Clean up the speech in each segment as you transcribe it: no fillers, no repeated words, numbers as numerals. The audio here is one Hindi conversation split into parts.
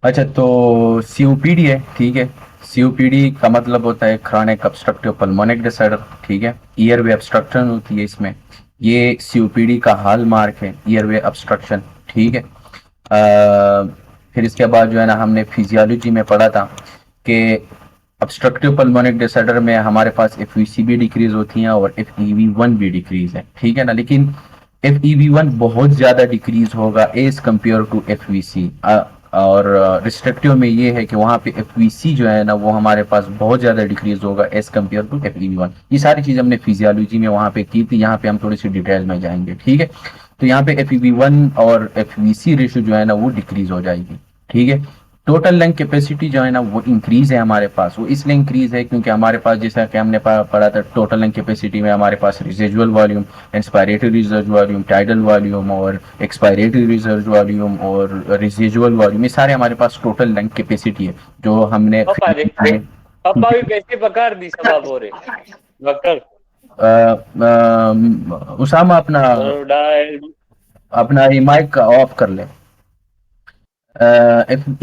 अच्छा, तो सीओपीडी है, ठीक है। सीओपीडी का मतलब होता है क्रॉनिक ऑब्स्ट्रक्टिव पल्मोनिक डिसऑर्डर, ठीक है। ईयरवे ऑब्स्ट्रक्शन होती है इसमें। ये सीओपीडी का हॉल मार्क है, ईयरवे ऑब्स्ट्रक्शन, ठीक है। फिर इसके बाद जो है ना, हमने फिजियोलॉजी में पढ़ा था कि ऑब्स्ट्रक्टिव पल्मोनिक डिसऑर्डर में हमारे पास एफवीसी भी डिक्रीज होती है और एफईवी1 भी डिक्रीज है, ठीक है ना। लेकिन एफईवी1 बहुत ज्यादा डिक्रीज होगा एज कंपेयर टू एफवीसी। और रिस्ट्रिक्टिव में ये है कि वहां पे एफवीसी जो है ना, वो हमारे पास बहुत ज्यादा डिक्रीज होगा एज कंपेयर टू एफईवी1। ये सारी चीज हमने फिजियोलॉजी में वहां पे की थी, यहाँ पे हम थोड़ी सी डिटेल में जाएंगे, ठीक है। तो यहाँ पे एफईवी1 और एफवीसी रेशियो जो है ना, वो डिक्रीज हो जाएगी, ठीक है। टोटल लंग कैपेसिटी जो है ना, वो इंक्रीज है हमारे पास। वो इसलिए इंक्रीज है क्योंकि हमारे पास, जैसा कि हमने पढ़ा था, टोटल लंग कैपेसिटी में हमारे पास residual volume, inspiratory reserve volume, tidal volume और एक्सपायरेटरी रिजर्व वॉल्यूम और रिजिजुअल वॉल्यूम, ये सारे हमारे पास टोटल लंग कैपेसिटी है जो हमने पापा रे, पापा भी कैसे पकड़ दी सब आप हो रहे डॉक्टर। उसामा अपना अपना ये माइक ऑफ कर ले।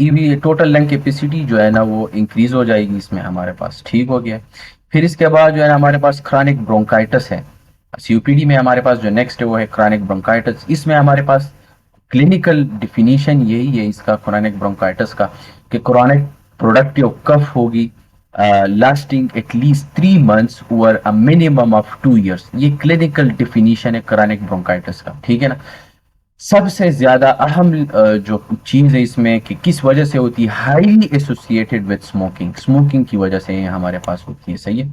ईवी टोटल लंग कैपेसिटी जो है ना, वो इंक्रीज हो जाएगी इसमें हमारे पास, ठीक हो गया। फिर इसके बाद जो है ना, हमारे पास क्रॉनिक ब्रोंकाइटिस है। सीओपीडी में हमारे पास जो नेक्स्ट है वो है क्रॉनिक ब्रोंकाइटिस। इसमें हमारे पास क्लिनिकल डिफिनीशन यही है इसका, क्रॉनिक ब्रोंकाइटिस का, कि क्रॉनिक प्रोडक्टिव कफ होगी lasting at least 3 months over a minimum of 2 years. ये क्लिनिकल डिफिनीशन है क्रॉनिक ब्रोंकाइटिस का, ठीक है ना। सबसे ज्यादा अहम जो चीज है इसमें कि किस वजह से होती है, highly associated with smoking. Smoking की वजह से ये हमारे पास होती है, सही है।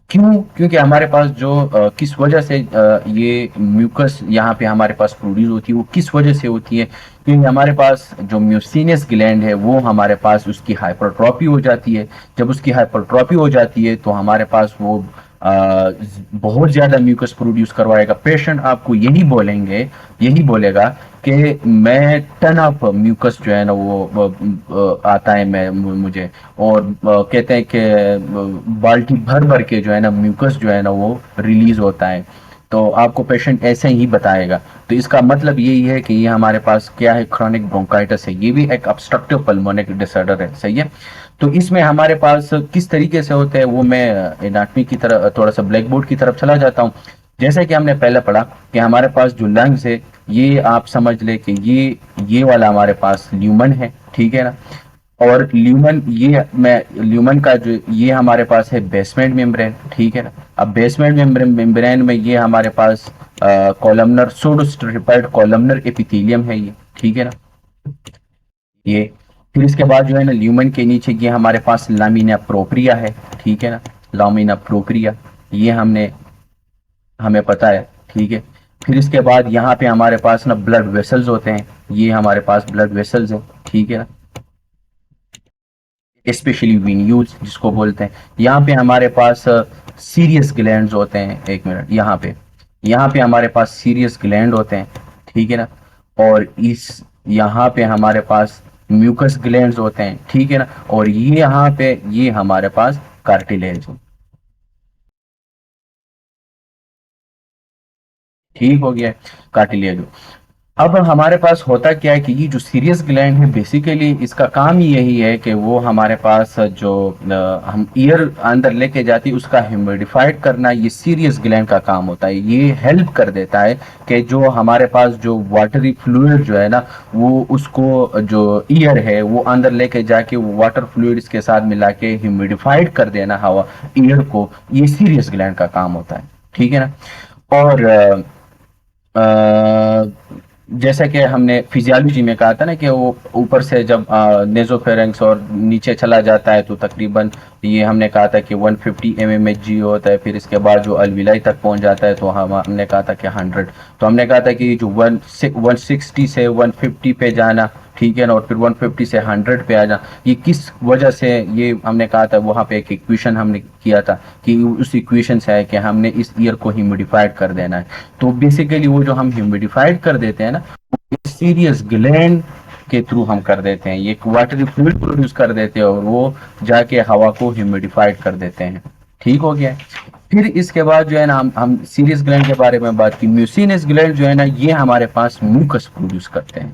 क्यों? क्योंकि हमारे पास जो किस वजह से ये म्यूकस यहाँ पे हमारे पास प्रोड्यूस होती है, वो किस वजह से होती है? क्योंकि हमारे पास जो म्यूसिनस ग्लैंड है, वो हमारे पास उसकी हाइपरट्रॉफी हो जाती है। जब उसकी हाइपरट्रॉफी हो जाती है तो हमारे पास वो बहुत ज्यादा म्यूकस प्रोड्यूस करवाएगा। पेशेंट आपको यही बोलेगा कि मैं टन ऑफ म्यूकस जो है ना, वो आता है मैं मुझे। और कहते हैं कि बाल्टी भर भर के जो है ना, म्यूकस जो है ना, वो रिलीज होता है। तो आपको पेशेंट ऐसे ही बताएगा। तो इसका मतलब यही है कि ये हमारे पास क्या है, क्रॉनिक ब्रोंकाइटिस है। ये भी एक ऑब्स्ट्रक्टिव पल्मोनिक डिसऑर्डर है, सही है। तो इसमें हमारे पास किस तरीके से होता है, वो मैं एनाटमी की तरफ, थोड़ा सा ब्लैक बोर्ड की तरफ चला जाता हूँ। जैसे कि हमने पहले पढ़ा कि हमारे पास जो लंग्स है, ये आप समझ ले कि ये वाला हमारे पास ल्यूमन है, ठीक है ना। और ल्यूमन, ये मैं ल्यूमन का जो ये हमारे पास है बेसमेंट मेम्ब्रेन, ठीक है ना। अब बेसमेंट मेम्ब्रेन में ये हमारे पास कॉलमनर सूडोस्ट्रिपाइड कॉलमनर एपिथेलियम है ये, ठीक है ना। ये फिर इसके बाद जो है ना, ल्यूमन के नीचे ये हमारे पास लामिना प्रोप्रिया है, ठीक है ना। लामिना प्रोप्रिया, ये हमें पता है, ठीक है। फिर इसके बाद यहाँ पे हमारे पास ना ब्लड वेसल्स होते हैं, ये हमारे पास ब्लड वेसल्स हैं, ठीक है ना। स्पेशली वीन्यूल्स जिसको बोलते हैं। यहाँ पे हमारे पास सीरियस ग्लैंड्स होते हैं, एक मिनट, यहाँ पे हमारे पास सीरियस ग्लैंड होते हैं, ठीक है ना। और इस यहाँ पे हमारे पास म्यूकस ग्लैंड्स होते हैं, ठीक है ना। और ये यहाँ पे ये हमारे पास कार्टिलेज है, ठीक हो गया, कार्टिलेज। अब हमारे पास होता क्या है कि ये जो सीरियस ग्लैंड है, बेसिकली इसका काम ही यही है कि वो हमारे पास जो हम ईयर अंदर लेके जाती है, उसका ह्यूमिडिफाइड करना, ये सीरियस ग्लैंड का काम होता है। ये हेल्प कर देता है कि जो हमारे पास जो वाटरी फ्लूइड जो है ना, वो उसको जो ईयर है वो अंदर लेके जाके वाटर फ्लूइड्स के साथ मिला के ह्यूमिडिफाइड कर देना हवा ईयर को, ये सीरियस ग्लैंड का काम होता है, ठीक है ना। और जैसा कि हमने फिजियोलॉजी में कहा था ना कि वो ऊपर से जब नेजोफेरेंक्स और नीचे चला जाता है तो तकरीबन, ये हमने कहा था कि 150 mmHg होता है। फिर इसके बाद जो अलविलाई तक पहुंच जाता है तो हमने कहा था कि 100। तो हमने कहा था कि जो 160 से 150 पे जाना, ठीक है ना, और फिर 150 से 100 पे आ जाना, ये किस वजह से, ये हमने कहा था वहां पे एक इक्वेशन हमने किया था कि उस इक्वेशन से है कि हमने इस ईयर को ह्यूमिडिफाइड कर देना है। तो बेसिकली वो जो हम ह्यूमिडिफाइड कर देते हैं ना, सीरियस ग्लैंड के थ्रू हम कर देते हैं, ये वाटरी फ्लूइड प्रोड्यूस कर देते हैं और वो जाके हवा को ह्यूमिडिफाइड कर देते हैं, ठीक हो गया। फिर इसके बाद जो है ना, हम सीरियस ग्लैंड के बारे में बात की। म्यूसिनस ग्लैंड जो है ना, ये हमारे पास म्यूकस प्रोड्यूस करते हैं।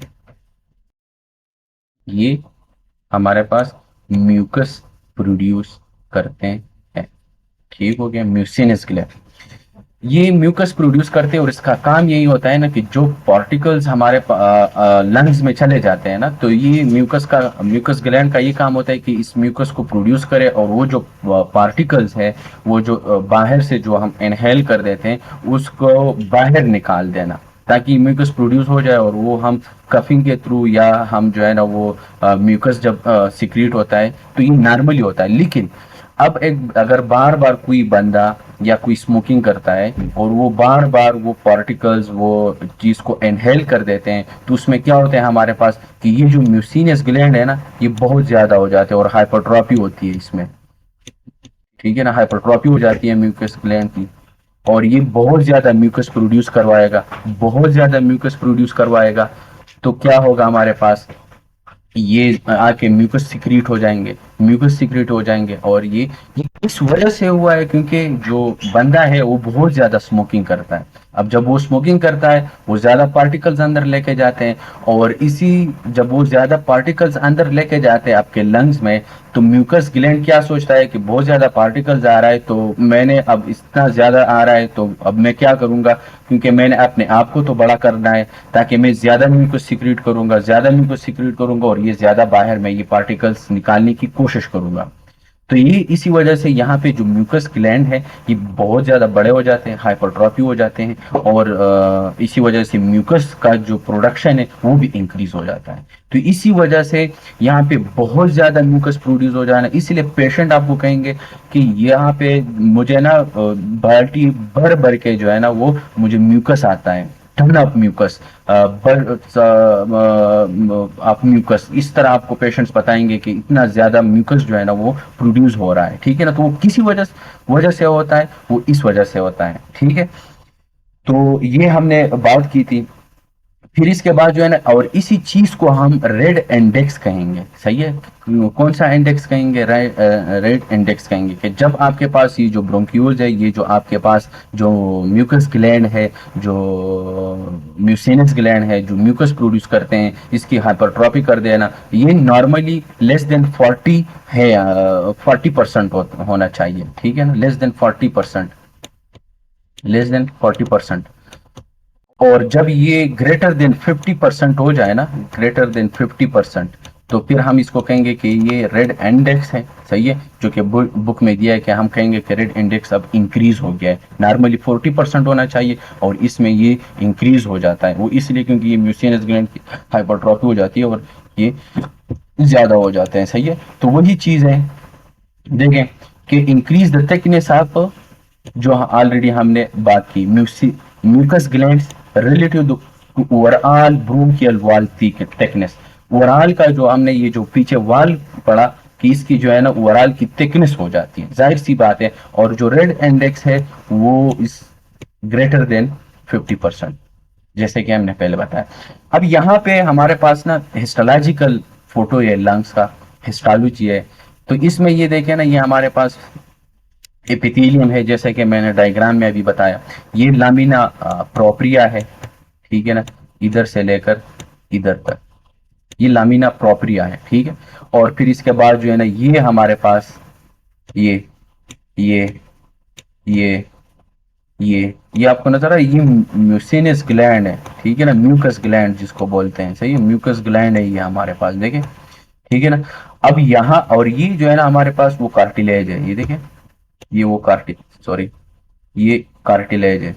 ये हमारे पास म्यूकस प्रोड्यूस करते हैं। ठीक हो गया, म्यूसिनस ग्लैंड ये म्यूकस प्रोड्यूस करते हैं, और इसका काम यही होता है ना कि जो पार्टिकल्स हमारे लंग्स में चले जाते हैं ना, तो ये म्यूकस ग्लैंड का ये काम होता है कि इस म्यूकस को प्रोड्यूस करे, और वो जो पार्टिकल्स है वो जो बाहर से जो हम इनहेल कर देते हैं उसको बाहर निकाल देना, ताकि म्यूकस प्रोड्यूस हो जाए, और वो हम कफिंग के थ्रू या हम जो है ना वो म्यूकस जब सिक्रीट होता है तो ये नॉर्मली होता है। लेकिन अब एक अगर बार बार कोई बंदा या कोई स्मोकिंग करता है और वो बार बार वो पार्टिकल्स वो चीज को इनहेल कर देते हैं, तो उसमें क्या होता है हमारे पास कि ये जो म्यूसिनस ग्लैंड है ना ये बहुत ज्यादा हो जाते हैं और हाइपरट्रॉफी होती है इसमें। ठीक है ना, हाइपरट्रॉफी हो जाती है म्यूकस ग्लैंड की, और ये बहुत ज्यादा म्यूकस प्रोड्यूस करवाएगा, बहुत ज्यादा म्यूकस प्रोड्यूस करवाएगा। तो क्या होगा हमारे पास, ये आके म्यूकस सिक्रीट हो जाएंगे, म्यूकस सिक्रीट हो जाएंगे, और ये इस वजह से हुआ है क्योंकि जो बंदा है वो बहुत ज्यादा स्मोकिंग करता है। अब जब वो स्मोकिंग करता है वो ज्यादा पार्टिकल्स अंदर लेके जाते हैं, और इसी जब वो ज्यादा पार्टिकल्स अंदर लेके जाते हैं आपके लंग्स में, तो म्यूकस ग्लैंड क्या सोचता है कि बहुत ज्यादा पार्टिकल्स आ रहा है, तो मैंने अब इतना ज्यादा आ रहा है तो अब मैं क्या करूंगा, क्योंकि मैंने अपने आप को तो बड़ा करना है, ताकि मैं ज्यादा म्यूकस सिक्रीट करूंगा, ज्यादा म्यूकस सिक्रीट करूंगा, और ये ज्यादा बाहर मैं ये पार्टिकल्स निकालने की कोशिश करूंगा। तो ये इसी वजह से यहाँ पे जो म्यूकस ग्लैंड है ये बहुत ज्यादा बड़े हो जाते हैं, हाइपरट्रॉफी हो जाते हैं, और इसी वजह से म्यूकस का जो प्रोडक्शन है वो भी इंक्रीज हो जाता है। तो इसी वजह से यहाँ पे बहुत ज्यादा म्यूकस प्रोड्यूस हो जाना, इसलिए पेशेंट आपको कहेंगे कि यहाँ पे मुझे ना बाल्टी भर भर के जो है ना वो मुझे म्यूकस आता है, टर्न अप म्यूकस, आप म्यूकस, इस तरह आपको पेशेंट्स बताएंगे कि इतना ज्यादा म्यूकस जो है ना वो प्रोड्यूस हो रहा है। ठीक है ना, तो वो किसी वजह से होता है, वो इस वजह से होता है। ठीक है, तो ये हमने बात की थी। फिर इसके बाद जो है ना, और इसी चीज को हम रेड इंडेक्स कहेंगे, सही है। कौन सा इंडेक्स कहेंगे, रेड इंडेक्स कहेंगे, कि जब आपके पास ये जो ब्रोंक्यूल्स है, ये जो आपके पास जो म्यूकस ग्लैंड है, जो म्यूसिनस ग्लैंड है, जो म्यूकस प्रोड्यूस करते हैं, इसकी हाइपरट्रॉफी कर देना, ये नॉर्मली लेस देन 40 है, 40% होना चाहिए। ठीक है ना, लेस देन 40%, लेस देन 40%। और जब ये ग्रेटर देन 50% हो जाए ना, ग्रेटर देन 50%, तो फिर हम इसको कहेंगे कि ये रेड इंडेक्स है, सही है, जो कि बुक में दिया है कि हम कहेंगे कि रेड इंडेक्स अब इंक्रीज हो गया है। नॉर्मली 40% होना चाहिए और इसमें ये इंक्रीज हो जाता है, वो इसलिए क्योंकि ये म्यूसिनस ग्लैंड की हाइपरट्रॉफी हो जाती है और ये ज्यादा हो जाते हैं, सही है। तो वही चीज है, देखें कि इंक्रीज द थिकनेस ऑफ, जो ऑलरेडी हमने बात की, mucous glands relative to overall bronchial wall thickness. Overall का जो हमने ये जो पीछे वॉल पढ़ा कि इसकी जो है ना ओवरऑल की थिकनेस हो जाती है, जाहिर सी बात है। और जो रेड इंडेक्स है वो इस ग्रेटर देन 50%, जैसे कि हमने पहले बताया। अब यहाँ पे हमारे पास ना हिस्टोलॉजिकल फोटो है लंग्स का, हिस्टोलॉजी है। तो इसमें ये देखें ना, ये हमारे पास एपिथेलियम है, जैसे कि मैंने डायग्राम में अभी बताया। ये लामिना प्रोप्रिया है, ठीक है ना, इधर से लेकर इधर तक ये लामिना प्रोप्रिया है, ठीक है। और फिर इसके बाद जो है ना ये हमारे पास ये ये ये ये आपको नजर आ रहा है, ये म्यूसिनस ग्लैंड है, ठीक है ना, म्यूकस ग्लैंड जिसको बोलते हैं, सही है, म्यूकस ग्लैंड है ये हमारे पास, देखें, ठीक है ना। अब यहाँ और ये जो है ना हमारे पास वो कार्टिलेज है, ये देखें, ये वो सॉरी, ये कार्टिलेज है,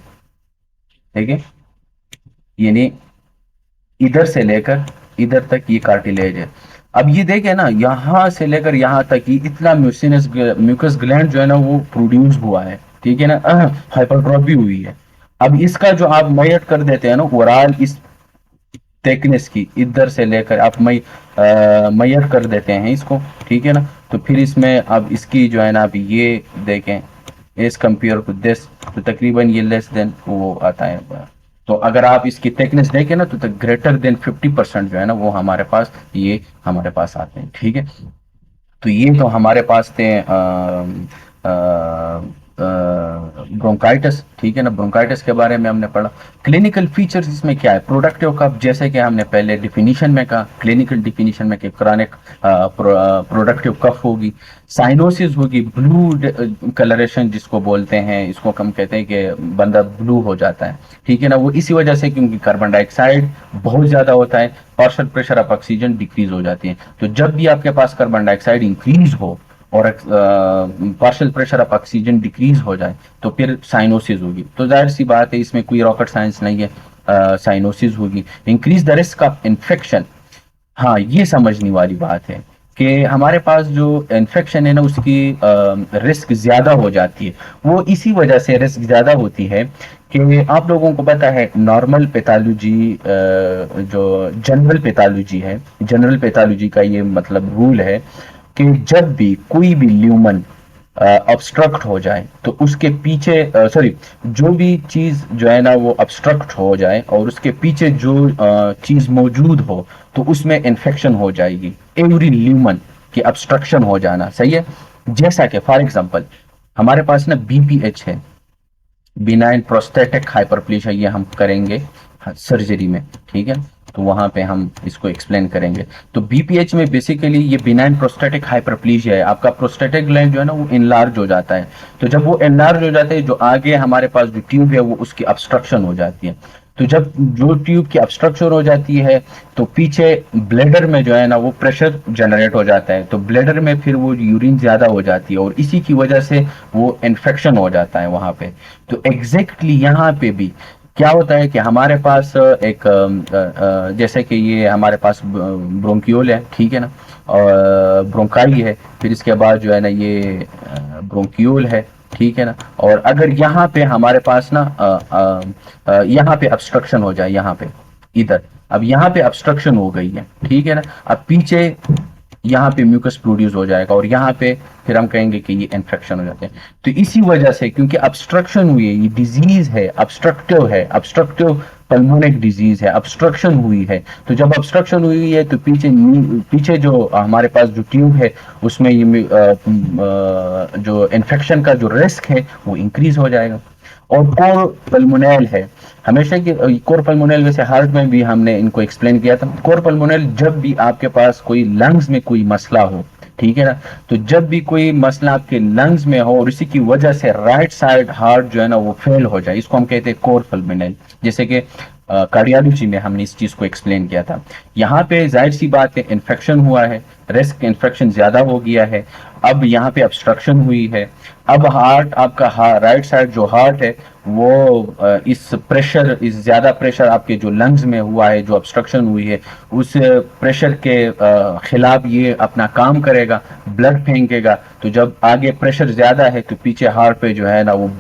ठीक है, यानी इधर से लेकर इधर तक ये कार्टिलेज है। अब ये देखे ना, यहां से लेकर यहां तक ये इतना म्यूकस ग्लैंड जो है ना वो प्रोड्यूस हुआ है, ठीक है ना, हाइपरट्रॉफी हुई है। अब इसका जो आप मेजर कर देते हैं ना ओवरऑल इस थिकनेस की, इधर से लेकर आप मेजर कर देते हैं इसको, ठीक है ना। तो फिर इसमें अब इसकी जो है ना अब ये देखें एज कंपेयर टू दिस, तो तकरीबन ये लेस देन वो आता है। तो अगर आप इसकी थिकनेस देखें ना तो ग्रेटर देन 50% जो है ना वो हमारे पास ये हमारे पास आते हैं, ठीक है। तो ये तो हमारे पास थे ब्रोंकाइटिस, ठीक है ना, ब्रोंकाइटिस के बारे में हमने पढ़ा। क्लिनिकल फीचर्स इसमें क्या है, प्रोडक्टिव कफ, जैसे कि हमने पहले डिफिनीशन में कहा, क्लिनिकल डिफिनीशन में कि क्रॉनिक प्रोडक्टिव कफ होगी, साइनोसिस होगी, ब्लू कलरेशन जिसको बोलते हैं, इसको हम कहते हैं कि बंदा ब्लू हो जाता है, ठीक है ना, वो इसी वजह से क्योंकि कार्बन डाइऑक्साइड बहुत ज्यादा होता है, partial pressure of oxygen decrease हो जाती है। तो जब भी आपके पास कार्बन डाइऑक्साइड इंक्रीज हो और partial pressure of oxygen decrease हो जाए तो फिर साइनोसिस होगी। तो जाहिर सी बात है, इसमें कोई रॉकेट साइंस नहीं है, साइनोसिस होगी। Increase the risk of infection, हाँ ये समझने वाली बात है कि हमारे पास जो इन्फेक्शन है ना उसकी रिस्क ज्यादा हो जाती है। वो इसी वजह से रिस्क ज्यादा होती है कि आप लोगों को पता है नॉर्मल पैथोलॉजी, जो जनरल पैथोलॉजी है, जनरल पैथोलॉजी का ये मतलब रूल है कि जब भी कोई भी ल्यूमन ऑब्स्ट्रक्ट हो जाए तो उसके पीछे, सॉरी, जो भी चीज जो है ना वो ऑब्स्ट्रक्ट हो जाए और उसके पीछे जो चीज मौजूद हो तो उसमें इन्फेक्शन हो जाएगी। एवरी ल्यूमन की ऑब्स्ट्रक्शन हो जाना, सही है। जैसा कि फॉर एग्जांपल हमारे पास ना बीपीएच है, बिनाइन प्रोस्टेटिक हाइपरप्लेशिया, ये हम करेंगे सर्जरी में, ठीक है, तो वहां पे हम इसको एक्सप्लेन करेंगे। तो बीपीएच में बेसिकली ये बिनाइन प्रोस्टेटिक हाइपरप्लेशिया है, आपका प्रोस्टेटिक ग्लैंड जो है ना वो इनलार्ज हो जाता है। तो जब वो इनलार्ज हो जाता है, जो आगे हमारे पास जो ट्यूब है वो उसकी ऑब्स्ट्रक्शन हो जाती है। तो जब जो ट्यूब की ऑब्स्ट्रक्शन हो जाती है तो पीछे ब्लेडर में जो है ना वो प्रेशर जनरेट हो जाता है, तो ब्लेडर में फिर वो यूरिन ज्यादा हो जाती है और इसी की वजह से वो इन्फेक्शन हो जाता है वहां पे। तो एग्जैक्टली यहाँ पे भी क्या होता है कि हमारे पास एक जैसे कि ये हमारे पास ब्रोंकियोल है, ठीक है ना, और ब्रोंकाई है, फिर इसके बाद जो है ना ये ब्रोंकियोल है, ठीक है ना। और अगर यहाँ पे हमारे पास ना यहाँ पे ऑब्स्ट्रक्शन हो जाए, यहाँ पे इधर, अब यहाँ पे ऑब्स्ट्रक्शन हो गई है, ठीक है ना, अब पीछे यहाँ पे म्यूकस प्रोड्यूस हो जाएगा और यहाँ पे फिर हम कहेंगे कि ये इन्फेक्शन हो जाते हैं। तो इसी वजह से, क्योंकि ऑब्स्ट्रक्शन हुई है, ये डिजीज है, ऑब्स्ट्रक्टिव है, ऑब्स्ट्रक्टिव पल्मोनिक डिजीज है, ऑब्स्ट्रक्शन हुई है। तो जब ऑब्स्ट्रक्शन हुई है तो पीछे पीछे जो हमारे पास जो ट्यूब है उसमें ये जो इन्फेक्शन का जो रिस्क है वो इंक्रीज हो जाएगा। और कोर पल्मोनेल है, हमेशा की कोर पल्मोनेल, वैसे हार्ट में भी हमने इनको एक्सप्लेन किया था। कोर पल्मोनेल जब भी आपके पास कोई लंग्स में कोई मसला हो, ठीक है ना, तो जब भी कोई मसला आपके लंग्स में हो और इसी की वजह से राइट साइड हार्ट जो है ना वो फेल हो जाए, इसको हम कहते हैं कोर पल्मोनेल। जैसे कि कार्डियोलॉजी में हमने इस चीज को एक्सप्लेन किया था। यहाँ पे जाहिर सी बात है इन्फेक्शन हुआ है, रिस्क इन्फेक्शन ज्यादा हो गया है, अब यहाँ पे ऑब्स्ट्रक्शन हुई है, अब हार्ट आपका राइट साइड जो हार्ट है वो इस प्रेशर, इस ज्यादा प्रेशर आपके जो लंग्स में हुआ है, जो ऑब्स्ट्रक्शन हुई है, उस प्रेशर के खिलाफ ये अपना काम करेगा, ब्लड फेंकेगा। तो जब आगे प्रेशर ज्यादा है तो पीछे हार्ट पे जो है ना वो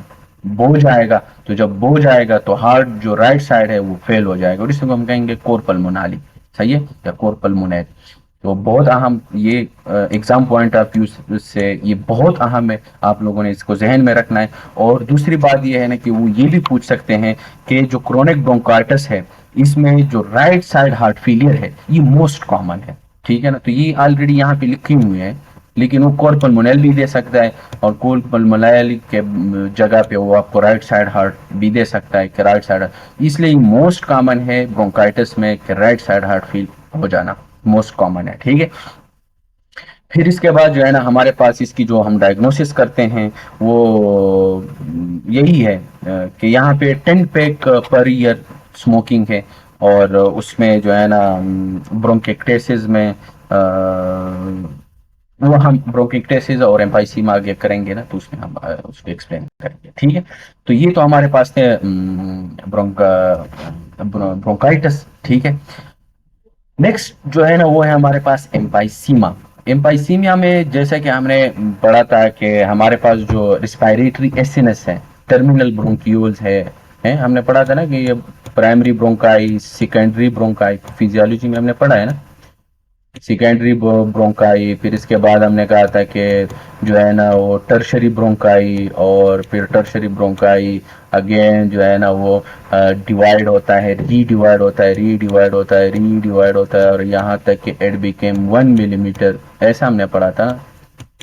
बोझ आएगा, तो जब बोझ आएगा तो हार्ट जो राइट साइड है वो फेल हो जाएगा और इसको हम कहेंगे कोर पल्मोनाली, सही है, या कोर पल्मोनेल। तो बहुत अहम ये एग्जाम पॉइंट ऑफ व्यू से ये बहुत अहम है, आप लोगों ने इसको जहन में रखना है। और दूसरी बात ये है ना कि वो ये भी पूछ सकते हैं कि जो क्रोनिक ब्रोंकाइटिस है इसमें जो राइट साइड हार्ट फेलियर है ये मोस्ट कॉमन है, ठीक है ना। तो ये ऑलरेडी यहाँ पे लिखी हुई है, लेकिन वो कोर पल्मोनेल भी दे सकता है और कोर पल्मोनेल के जगह पे वो आपको राइट साइड हार्ट भी दे सकता है कि राइट साइड, इसलिए मोस्ट कॉमन है ब्रोंकाइटिस में कि राइट साइड हार्ट फेल हो जाना मोस्ट कॉमन है, ठीक है। फिर इसके बाद जो है ना हमारे पास इसकी जो हम डायग्नोसिस करते हैं वो यही है कि यहाँ पे 10 पैक पर ईयर स्मोकिंग है और उसमें जो है ना ब्रोंकेक्टेसिस में वो हम ब्रोंकेक्टेसिस और एम्फाइसीमा आगे करेंगे ना तो उसमें हम उसको एक्सप्लेन करेंगे, ठीक है। तो ये तो हमारे पास थे ब्रोंकाइटिस, ठीक है। नेक्स्ट जो है ना वो है हमारे पास एम्पाइसीमा। एम्पाइसीमिया में जैसा कि हमने पढ़ा था कि हमारे पास जो रिस्पायरेटरी एसिनस है, टर्मिनल ब्रोंक्यूल्स है हमने पढ़ा था ना कि ये primary bronchi, secondary bronchi, physiology में हमने पढ़ा है ना, सेकेंडरी ब्रोंकाई, फिर इसके बाद हमने कहा था कि जो है ना वो टर्शरी ब्रोंकाई और फिर टर्शरी ब्रोंकाई अगेन जो है ना वो डिवाइड होता है, रीडिवाइड होता है, रीडिवाइड होता है, रीडिवाइड होता है और यहाँ तक कि इट बिकेम 1 मिलीमीटर, ऐसा हमने पढ़ा था ना।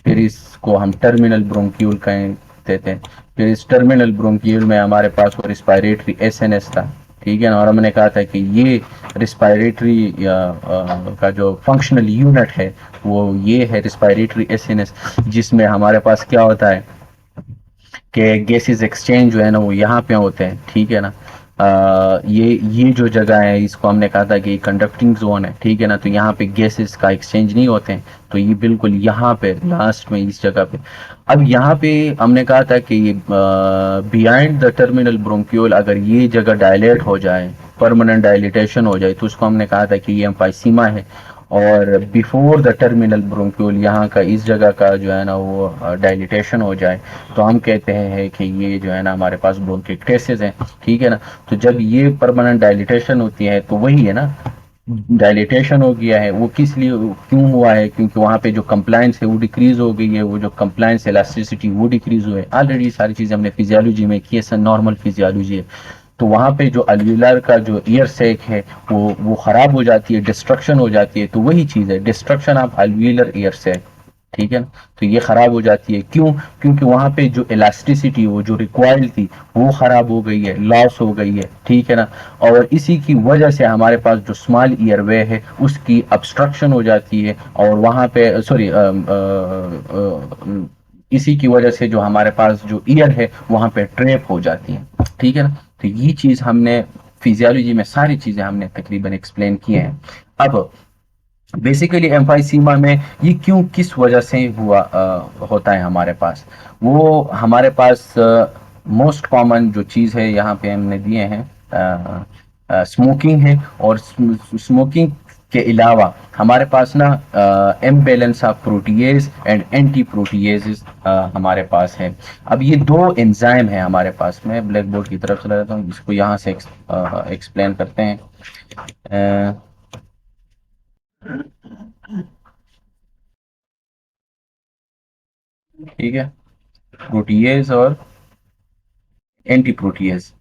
फिर इसको हम टर्मिनल ब्रोंक्यूल कहते थे। फिर इस टर्मिनल ब्रोंकियल में हमारे पास वो रिस्पायरेटरी एसएनएस था, ठीक है ना, और हमने कहा था कि ये रिस्पायरेटरी का जो फंक्शनल यूनिट है वो ये है रिस्पायरेटरी एसएनएस, जिसमें हमारे पास क्या होता है कि गैसेस एक्सचेंज जो है ना वो यहाँ पे होते हैं, ठीक है ना। ये जो जगह है इसको हमने कहा था कि कंडक्टिंग जोन है, ठीक है ना, तो यहाँ पे गैसेस का एक्सचेंज नहीं होते हैं, तो ये बिल्कुल यहाँ पे लास्ट में इस जगह पे। अब यहाँ पे हमने कहा था कि ये बिहाइंड द टर्मिनल ब्रोंक्यूल अगर ये जगह डायलेट हो जाए, परमानेंट डायलिटेशन हो जाए, तो उसको हमने कहा था कि ये एम्फाइसीमा है। और बिफोर द टर्मिनल ब्रोंक्यूल यहाँ का इस जगह का जो है ना वो डायलिटेशन हो जाए, तो हम कहते हैं कि ये जो है ना हमारे पास ब्रोंकिक्टेसिस है, ठीक है ना। तो जब ये परमानेंट डायलिटेशन होती है तो वही है ना, डायलिटेशन हो गया है, वो किस लिए क्यों हुआ है, क्योंकि वहाँ पे जो कंप्लायंस है वो डिक्रीज हो गई है, वो जो कंप्लायंस इलास्टिसिटी वो डिक्रीज हुई है। ऑलरेडी सारी चीज़ें हमने फिजियोलॉजी में की है, नॉर्मल फिजियोलॉजी है। तो वहाँ पे जो अल्विलर का जो ईयर सेक है वो खराब हो जाती है, डिस्ट्रक्शन हो जाती है, तो वही चीज़ है डिस्ट्रक्शन ऑफ अल्विलर ईयर सेक, ठीक है ना। तो ये खराब हो जाती है, क्यों, क्योंकि वहां पे जो इलास्टिसिटी वो जो रिक्वायर्ड थी वो खराब हो गई है, लॉस हो गई है, ठीक है ना। और इसी की वजह से हमारे पास जो स्मॉल ईयरवे है उसकी ऑब्स्ट्रक्शन हो जाती है, और वहां पे सॉरी इसी की वजह से जो हमारे पास जो ईयर है वहां पे ट्रैप हो जाती है, ठीक है ना। तो ये चीज हमने फिजियोलॉजी में सारी चीजें हमने तकरीबन एक्सप्लेन की हैं। अब बेसिकली एम्फाइसीमा में ये क्यों किस वजह से हुआ होता है हमारे पास, वो हमारे पास मोस्ट कॉमन जो चीज़ है यहाँ पे हमने दिए हैं, स्मोकिंग है। और स्मोकिंग के अलावा हमारे पास ना imbalance of protease and anti protease हमारे पास है। अब ये दो एंजाइम है हमारे पास, मैं ब्लैक बोर्ड की तरफ चला जाता हूँ, इसको यहाँ से एक्सप्लेन करते हैं। ठीक है, प्रोटीएज और एंटी प्रोटीएज।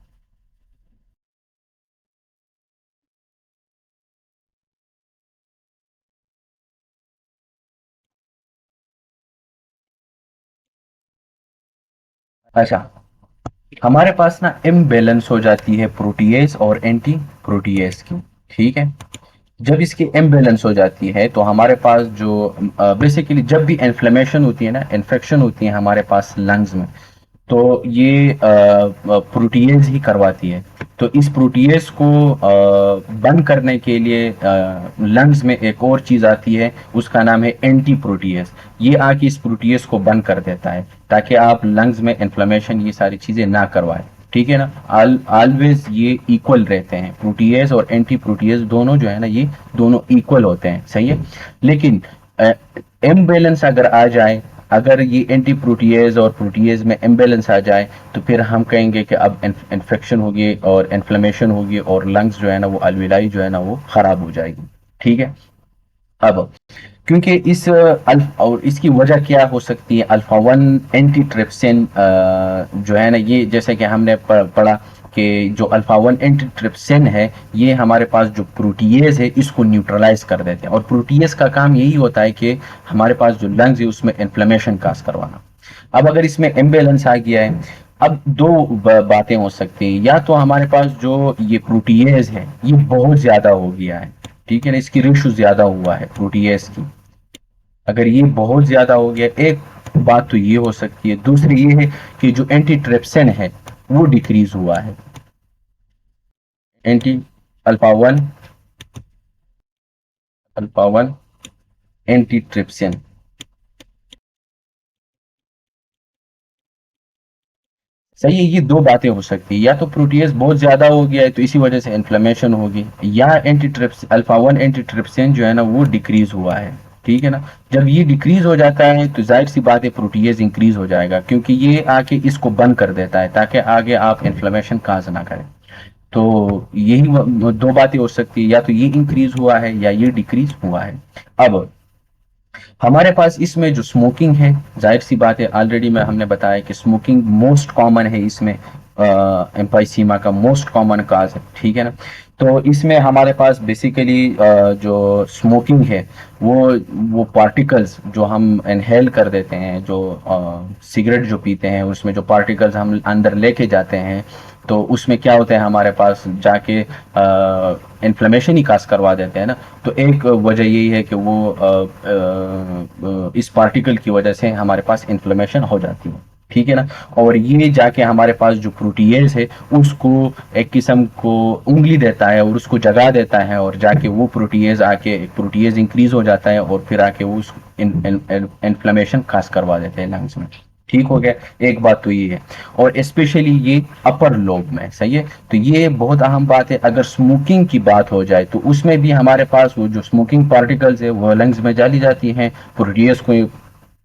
अच्छा, हमारे पास ना इम्बैलेंस हो जाती है प्रोटीएज और एंटी प्रोटीएज की, ठीक है। जब इसकी इम्बैलेंस हो जाती है तो हमारे पास जो बेसिकली जब भी इन्फ्लेमेशन होती है ना, इन्फेक्शन होती है हमारे पास लंग्स में, तो ये प्रोटीएज ही करवाती है। तो इस प्रोटीएज को बंद करने के लिए लंग्स में एक और चीज आती है, उसका नाम है एंटी प्रोटीएज। ये आके इस प्रोटीएज को बंद कर देता है ताकि आप लंग्स में इन्फ्लेमेशन ये सारी चीजें ना करवाएं, ठीक है ना। ऑलवेज ये इक्वल रहते हैं, प्रोटीएज और एंटी प्रोटीएज दोनों जो है ना ये दोनों इक्वल होते हैं, सही है। लेकिन इम्बैलेंस अगर आ जाए, अगर ये एंटी प्रोटीएज और प्रोटीएज में इम्बैलेंस आ जाए, तो फिर हम कहेंगे कि अब इन्फेक्शन होगी और इन्फ्लेमेशन होगी और लंग्स जो है ना वो अल्विलाई जो है ना वो खराब हो जाएगी, ठीक है। अब क्योंकि इस और इसकी वजह क्या हो सकती है, अल्फा वन एंटी ट्रिप्सिन जो है ना, ये जैसे कि हमने पढ़ा कि जो अल्फा वन एंटी ट्रिप्सिन है ये हमारे पास जो प्रोटीएज है इसको न्यूट्रलाइज कर देते हैं, और प्रोटीएज का काम यही होता है कि हमारे पास जो लंग्स है उसमें इन्फ्लेमेशन काज करवाना। अब अगर इसमें इम्बेलेंस आ गया है, अब दो बातें हो सकती हैं, या तो हमारे पास जो ये प्रोटीएज है ये बहुत ज्यादा हो गया है, ठीक है ना, इसकी रेशो ज्यादा हुआ है प्रोटीएज की। अगर ये बहुत ज्यादा हो गया, एक बात तो ये हो सकती है, दूसरी ये है कि जो एंटी ट्रिप्सिन है वो डिक्रीज हुआ है, anti alpha one anti trypsin. सही है, ये दो बातें हो सकती है, या तो प्रोटीएज बहुत ज्यादा हो गया है तो इसी वजह से इन्फ्लेमेशन होगी, या anti trips alpha one anti trypsin जो है ना वो डिक्रीज हुआ है, ठीक है ना। जब ये डिक्रीज हो जाता है तो जाहिर सी बात है प्रोटीएज इंक्रीज हो जाएगा, क्योंकि ये आके इसको बंद कर देता है ताकि आगे आप इन्फ्लेमेशन काज ना करें। तो यही दो बातें हो सकती है, या तो ये इंक्रीज हुआ है या ये डिक्रीज हुआ है। अब हमारे पास इसमें जो स्मोकिंग है, जाहिर सी बात है, ऑलरेडी में हमने बताया कि स्मोकिंग मोस्ट कॉमन है इसमें, एम्फाइसीमा का मोस्ट कॉमन काज है, ठीक है ना। तो इसमें हमारे पास बेसिकली जो स्मोकिंग है वो पार्टिकल्स जो हम इनहेल कर देते हैं, जो सिगरेट जो पीते हैं उसमें जो पार्टिकल्स हम अंदर लेके जाते हैं, तो उसमें क्या होता है हमारे पास जाके इन्फ्लेमेशन ही काज करवा देते हैं ना। तो एक वजह यही है कि वो इस पार्टिकल की वजह से हमारे पास इन्फ्लेमेशन हो जाती है, ठीक है ना। और ये जाके हमारे पास जो प्रोटीएज है उसको एक किस्म को उंगली देता है और उसको जगा देता है, और जाके वो प्रोटीएज आके प्रोटीएज इंक्रीज हो जाता है और फिर आके वो उस इन्फ्लेमेशन खास करवा देते हैं लंग्स में, ठीक हो गया। एक बात तो ये है, और स्पेशली ये अपर लोब में, सही है। तो ये बहुत अहम बात है। अगर स्मोकिंग की बात हो जाए तो उसमें भी हमारे पास वो जो स्मोकिंग पार्टिकल्स है वो लंग्स में जाली जाती हैं, प्रोटीएज को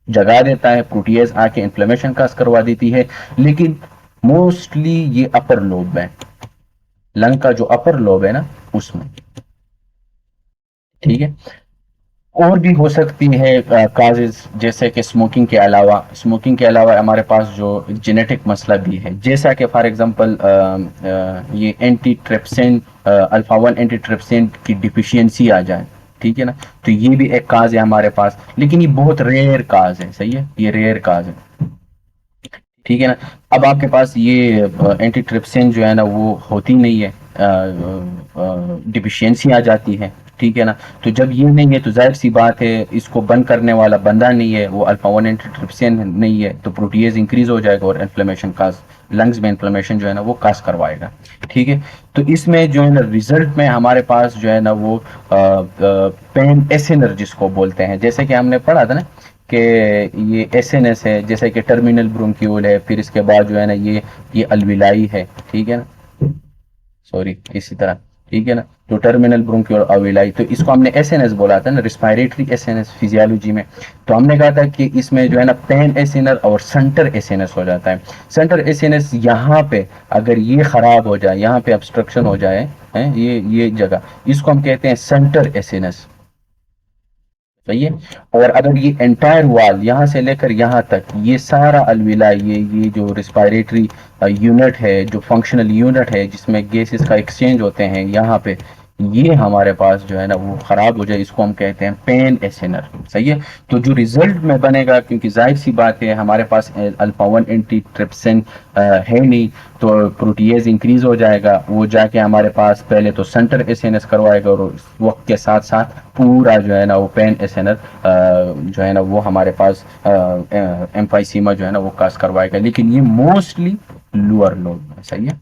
जगा देता है, प्रोटीएज आके इन्फ्लेमेशन काज करवा देती है। लेकिन मोस्टली ये अपर लोब में, लंग का जो अपर लोब है ना उसमें, ठीक है। और भी हो सकती है काजेज, जैसे कि स्मोकिंग के अलावा हमारे पास जो जेनेटिक मसला भी है, जैसा कि फॉर एग्जांपल ये anti trypsin, alpha 1 anti trypsin की डिफिशियंसी आ जाए, ठीक है ना। तो ये भी एक काज है हमारे पास, लेकिन ये बहुत रेयर काज है, सही है, ये रेयर काज है, ठीक है ना। अब आपके पास ये एंटी ट्रिप्सिन जो है ना वो होती नहीं है, डिफिशियंसी आ जाती है, ठीक है ना। तो जब ये नहीं है तो जाहिर सी बात है इसको बंद करने वाला बंदा नहीं है, वो अल्फा 1 एंटी ट्रिप्सिन नहीं है, तो प्रोटीएज इंक्रीज हो जाएगा और इन्फ्लेमेशन काज, लंग्स में इन्फ्लेमेशन जो है ना वो काज करवाएगा, ठीक है। तो इसमें जो है ना रिजल्ट में हमारे पास जो है ना वो पेन एसिनर जिसको बोलते हैं, जैसे कि हमने पढ़ा था ना कि ये एसएनएस है, जैसे कि टर्मिनल ब्रोंक्यूल है, फिर इसके बाद जो है ना ये अलविलाई है, ठीक है ना, सॉरी इसी तरह, ठीक है ना। जो टर्मिनल ब्रोंक्यूल अलविलाई, तो इसको हमने एसएनएस बोला था ना, रिस्पायरेटरी एसएनएस फिजियोलॉजी में। तो हमने कहा था कि इसमें जो है ना पेन एसिनर और सेंटर एसएनएस हो जाता है। सेंटर एसएनएस यहाँ पे अगर ये खराब हो जाए, यहाँ पे ऑब्स्ट्रक्शन हो जाए है, ये जगह, इसको हम कहते हैं सेंटर एसएनएस, सही है। और अगर ये एंटायर वॉल यहाँ से लेकर यहाँ तक ये सारा अलविला, ये जो रिस्पायरेटरी यूनिट है, जो फंक्शनल यूनिट है जिसमें गैसेस का एक्सचेंज होते हैं, यहाँ पे ये हमारे पास जो है ना वो खराब हो जाए, इसको हम कहते हैं पेन एसेनर, सही है। तो जो रिजल्ट में बनेगा, क्योंकि जाहिर सी बात है हमारे पास अल्फा 1 एंटी ट्रिप्सिन है नहीं, तो प्रोटीएज इंक्रीज हो जाएगा, वो जाके हमारे पास पहले तो सेंटर एसएनएस करवाएगा और उस वक्त के साथ साथ पूरा जो है ना वो पेन एसएनएस जो है ना वो हमारे पास एम्फाइसीमा जो है ना वो काज करवाएगा। लेकिन ये मोस्टली लोअर लोब में, सही है,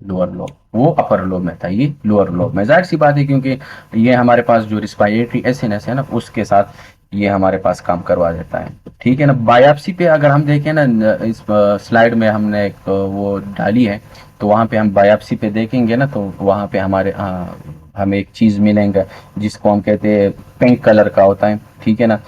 लोअर लोब, वो अपर लोब में था, ये लोअर लोब में। जाहिर सी बात है क्योंकि ये हमारे पास जो रिस्पायरेटरी एसिनस है ना उसके साथ ये हमारे पास काम करवा देता है, ठीक है ना। बायोप्सी पे अगर हम देखें ना, इस स्लाइड में हमने एक वो डाली है, तो वहाँ पे हम बायोप्सी पे देखेंगे ना, तो वहाँ पे हमें एक चीज मिलेंगे जिसको हम कहते हैं पिंक कलर का होता है, ठीक है ना,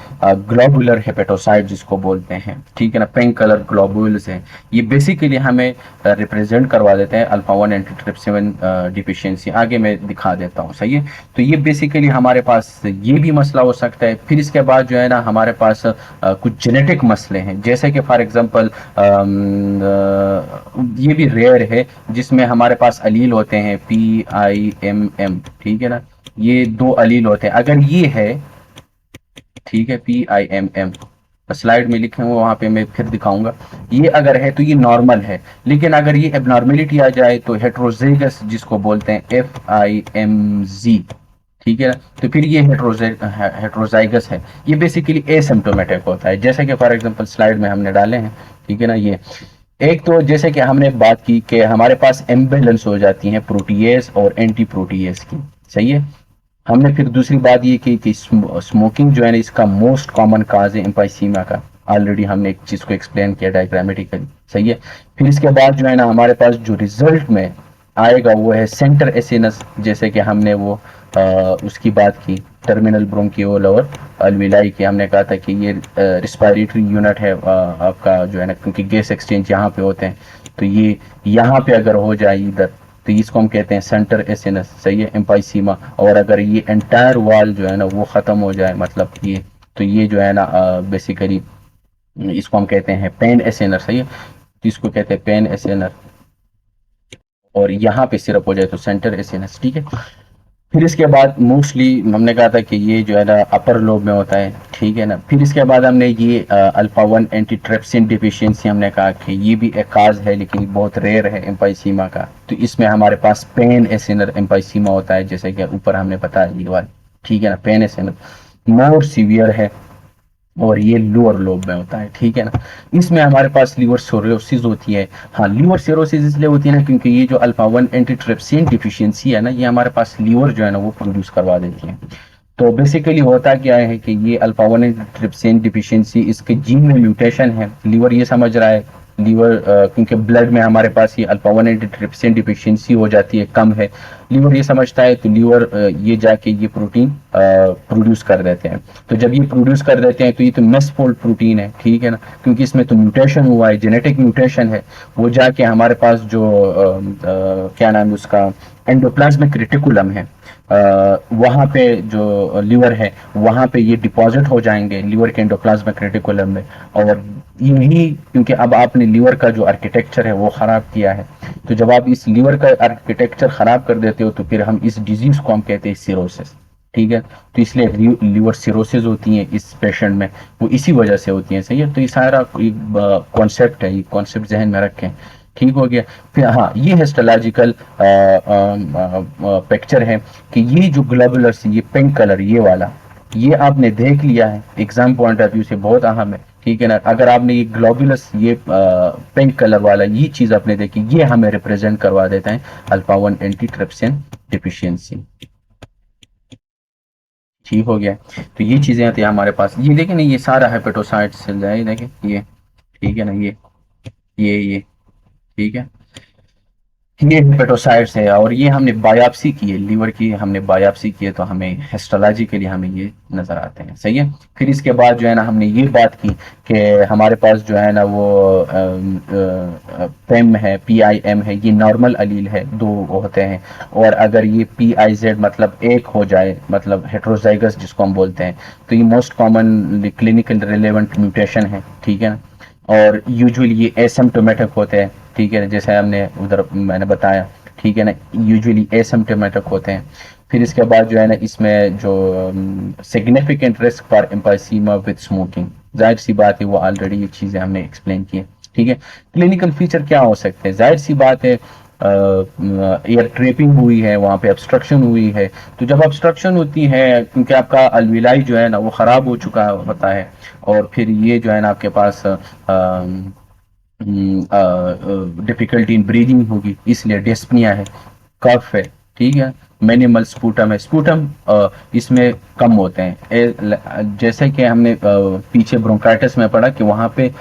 ग्लोबुलर हेपेटोसाइट जिसको बोलते हैं, ठीक है ना, पिंक कलर ग्लोबुल्स हैं। ये बेसिकली हमें रिप्रेजेंट करवा देते हैं अल्फा 1 एंटीट्रिप्सिन डिफिशियंसी। आगे मैं दिखा देता हूँ, सही है। तो ये बेसिकली हमारे पास ये भी मसला हो सकता है। फिर इसके बाद जो है ना हमारे पास कुछ जेनेटिक मसले हैं, जैसे कि फॉर एग्जांपल ये भी रेयर है, जिसमें हमारे पास अलील होते हैं PIMM, ठीक है ना, ये दो अलील होते हैं। अगर ये है, ठीक है, PIMM स्लाइड में लिखे हुए वहां पे मैं फिर दिखाऊंगा, ये अगर है तो ये नॉर्मल है। लेकिन अगर ये एबनॉर्मेलिटी आ जाए तो हेट्रोजेगस जिसको बोलते हैं FIMZ, ठीक है ना, तो फिर ये हेट्रोजाइगस है, ये बेसिकली एसिम्प्टोमेटिक होता है, जैसे कि फॉर एग्जांपल स्लाइड में हमने डाले हैं, ठीक है ना। ये एक तो जैसे कि हमने बात की कि हमारे पास एम्बेलेंस हो जाती है प्रोटीएस और एंटी प्रोटीएस की, सही है। हमने फिर दूसरी बात ये की कि स्मोकिंग जो है ना इसका मोस्ट कॉमन काज है एम्फाइसीमा का, ऑलरेडी हमने एक चीज को एक्सप्लेन किया डायग्रामेटिकली, सही है। फिर इसके बाद जो है ना हमारे पास जो रिजल्ट में आएगा वो है सेंटर एसिनस, जैसे कि हमने वो उसकी बात की, टर्मिनल ब्रोंकियोल और अलविलाई की। हमने कहा था कि ये रिस्पायरेटरी यूनिट है आपका जो है ना, क्योंकि गैस एक्सचेंज यहाँ पे होते हैं, तो ये यहाँ पे अगर हो जाए इधर, तो इसको हम कहते हैं सेंटर एसिनस, सही है, एम्फाइसीमा। और अगर ये एंटायर वॉल जो है ना वो खत्म हो जाए, मतलब ये, तो ये जो है ना बेसिकली इसको हम कहते हैं पेन एसेनर, सही है, तो इसको कहते हैं पेन एसेनर, और यहाँ पे सिर्फ हो जाए तो सेंटर एसेनस, ठीक है। फिर इसके बाद मोस्टली हमने कहा था कि ये जो है ना अपर लोब में होता है, ठीक है ना। फिर इसके बाद हमने ये अल्फा 1 एंटीट्रिप्सिन डिफिशियंसी हमने कहा कि ये भी एक काज है लेकिन बहुत रेयर है एम्पाइसीमा का, तो इसमें हमारे पास पेन एसेनर एम्पाइसीमा होता है, जैसे कि ऊपर हमने बताया ये वाला, ठीक है ना। पेन एसेनर मोर सीवियर है और ये लोअर लोब में होता है, ठीक है ना। इसमें हमारे पास लीवर सिरोसिस होती है। हाँ, लीवर सिरोसिस इसलिए होती है ना क्योंकि ये जो अल्फा 1 एंटीट्रिप्सिन डिफिशियंसी है ना, ये हमारे पास लीवर जो है ना वो प्रोड्यूस करवा देती है। तो बेसिकली होता क्या है कि ये अल्फा 1 एंटीट्रिप्सिन डिफिशियंसी इसके जीन में म्यूटेशन है, लीवर ये समझ रहा है, लीवर क्योंकि ब्लड में हमारे पास ये अल्फा 1 एंटीट्रिप्सिन डिफिशियंसी हो जाती है, कम है, लीवर ये समझता है, तो लीवर ये जाके ये प्रोटीन प्रोड्यूस कर देते हैं। तो जब ये प्रोड्यूस कर देते हैं तो ये तो मिसफोल्ड प्रोटीन है, ठीक है ना, क्योंकि इसमें तो म्यूटेशन हुआ है, जेनेटिक म्यूटेशन है, वो जाके हमारे पास जो क्या नाम है उसका एंडोप्लाज्मिक रेटिकुलम है, वहाँ पे जो लिवर है वहाँ पे ये डिपॉजिट हो जाएंगे लिवर के एंडोप्लाज्मिक रेटिकुलम में। और यही क्योंकि अब आपने लिवर का जो आर्किटेक्चर है वो खराब किया है, तो जब आप इस लिवर का आर्किटेक्चर खराब कर देते हो तो फिर हम इस डिजीज को हम कहते हैं सिरोसिस, ठीक है। तो इसलिए लिवर सिरोसिस होती है इस पेशेंट में, वो इसी वजह से होती है, सही है। तो ये सारा कॉन्सेप्ट है, ये कॉन्सेप्ट जहन में रखें, ठीक हो गया। फिर हाँ, ये हिस्टोलॉजिकल पिक्चर है कि ये जो ग्लोबुलर्स, ये पिंक कलर ये वाला, ये आपने देख लिया है, एग्जाम पॉइंट ऑफ व्यू से बहुत अहम है, ठीक है ना। अगर आपने ये ग्लोबुलस ये पिंक कलर वाला ये चीज आपने देखी, ये हमें रिप्रेजेंट करवा देता है अल्फा 1 एंटीट्रिप्सिन डिफिशियंसी, ठीक हो गया। तो ये चीजें आती है हमारे पास, ये देखें ना, ये सारा हेपेटोसाइट सेल है, देखें ये, ठीक है ना, ये ठीक है, ये हेपेटोसाइट्स है, और ये हमने बायोप्सी की है लीवर की, हमने बायोप्सी की है, तो हमें हिस्टोलॉजी के लिए हमें ये नजर आते हैं, सही है। फिर इसके बाद जो है ना हमने ये बात की कि हमारे पास जो है ना वो पेम है, PIM है, ये नॉर्मल अलील है, दो होते हैं, और अगर ये PIZ मतलब एक हो जाए, मतलब हेट्रोजाइगस जिसको हम बोलते हैं, तो ये most common clinical relevant mutation है, ठीक है ना। और यूजुअली ये एसिम्प्टोमेटिक होते हैं, ठीक है ना, जैसे हमने उधर मैंने बताया, ठीक है ना, यूजुअली एसिम्प्टोमेटिक होते हैं। फिर इसके बाद जो है ना इसमें जो significant risk for emphysema with smoking, जाहिर सी बात है वो ऑलरेडी ये चीज़ें हमने एक्सप्लेन की है, ठीक है। क्लिनिकल फीचर क्या हो सकते हैं, जाहिर सी बात है एयर ट्रेपिंग हुई है, वहाँ पे ऑब्स्ट्रक्शन हुई है, तो जब ऑब्स्ट्रक्शन होती है क्योंकि आपका अल्विलाई जो है ना वो ख़राब हो चुका होता है, और फिर ये जो है ना आपके पास डिफिकल्टी इन ब्रीदिंग होगी, इसलिए डिस्पनिया है, कफ है, ठीक है। मिनिमल स्पूटम है, स्पूटम इसमें कम होते हैं, जैसे कि हमने पीछे ब्रोंकाइटिस में पढ़ा कि वहाँ पे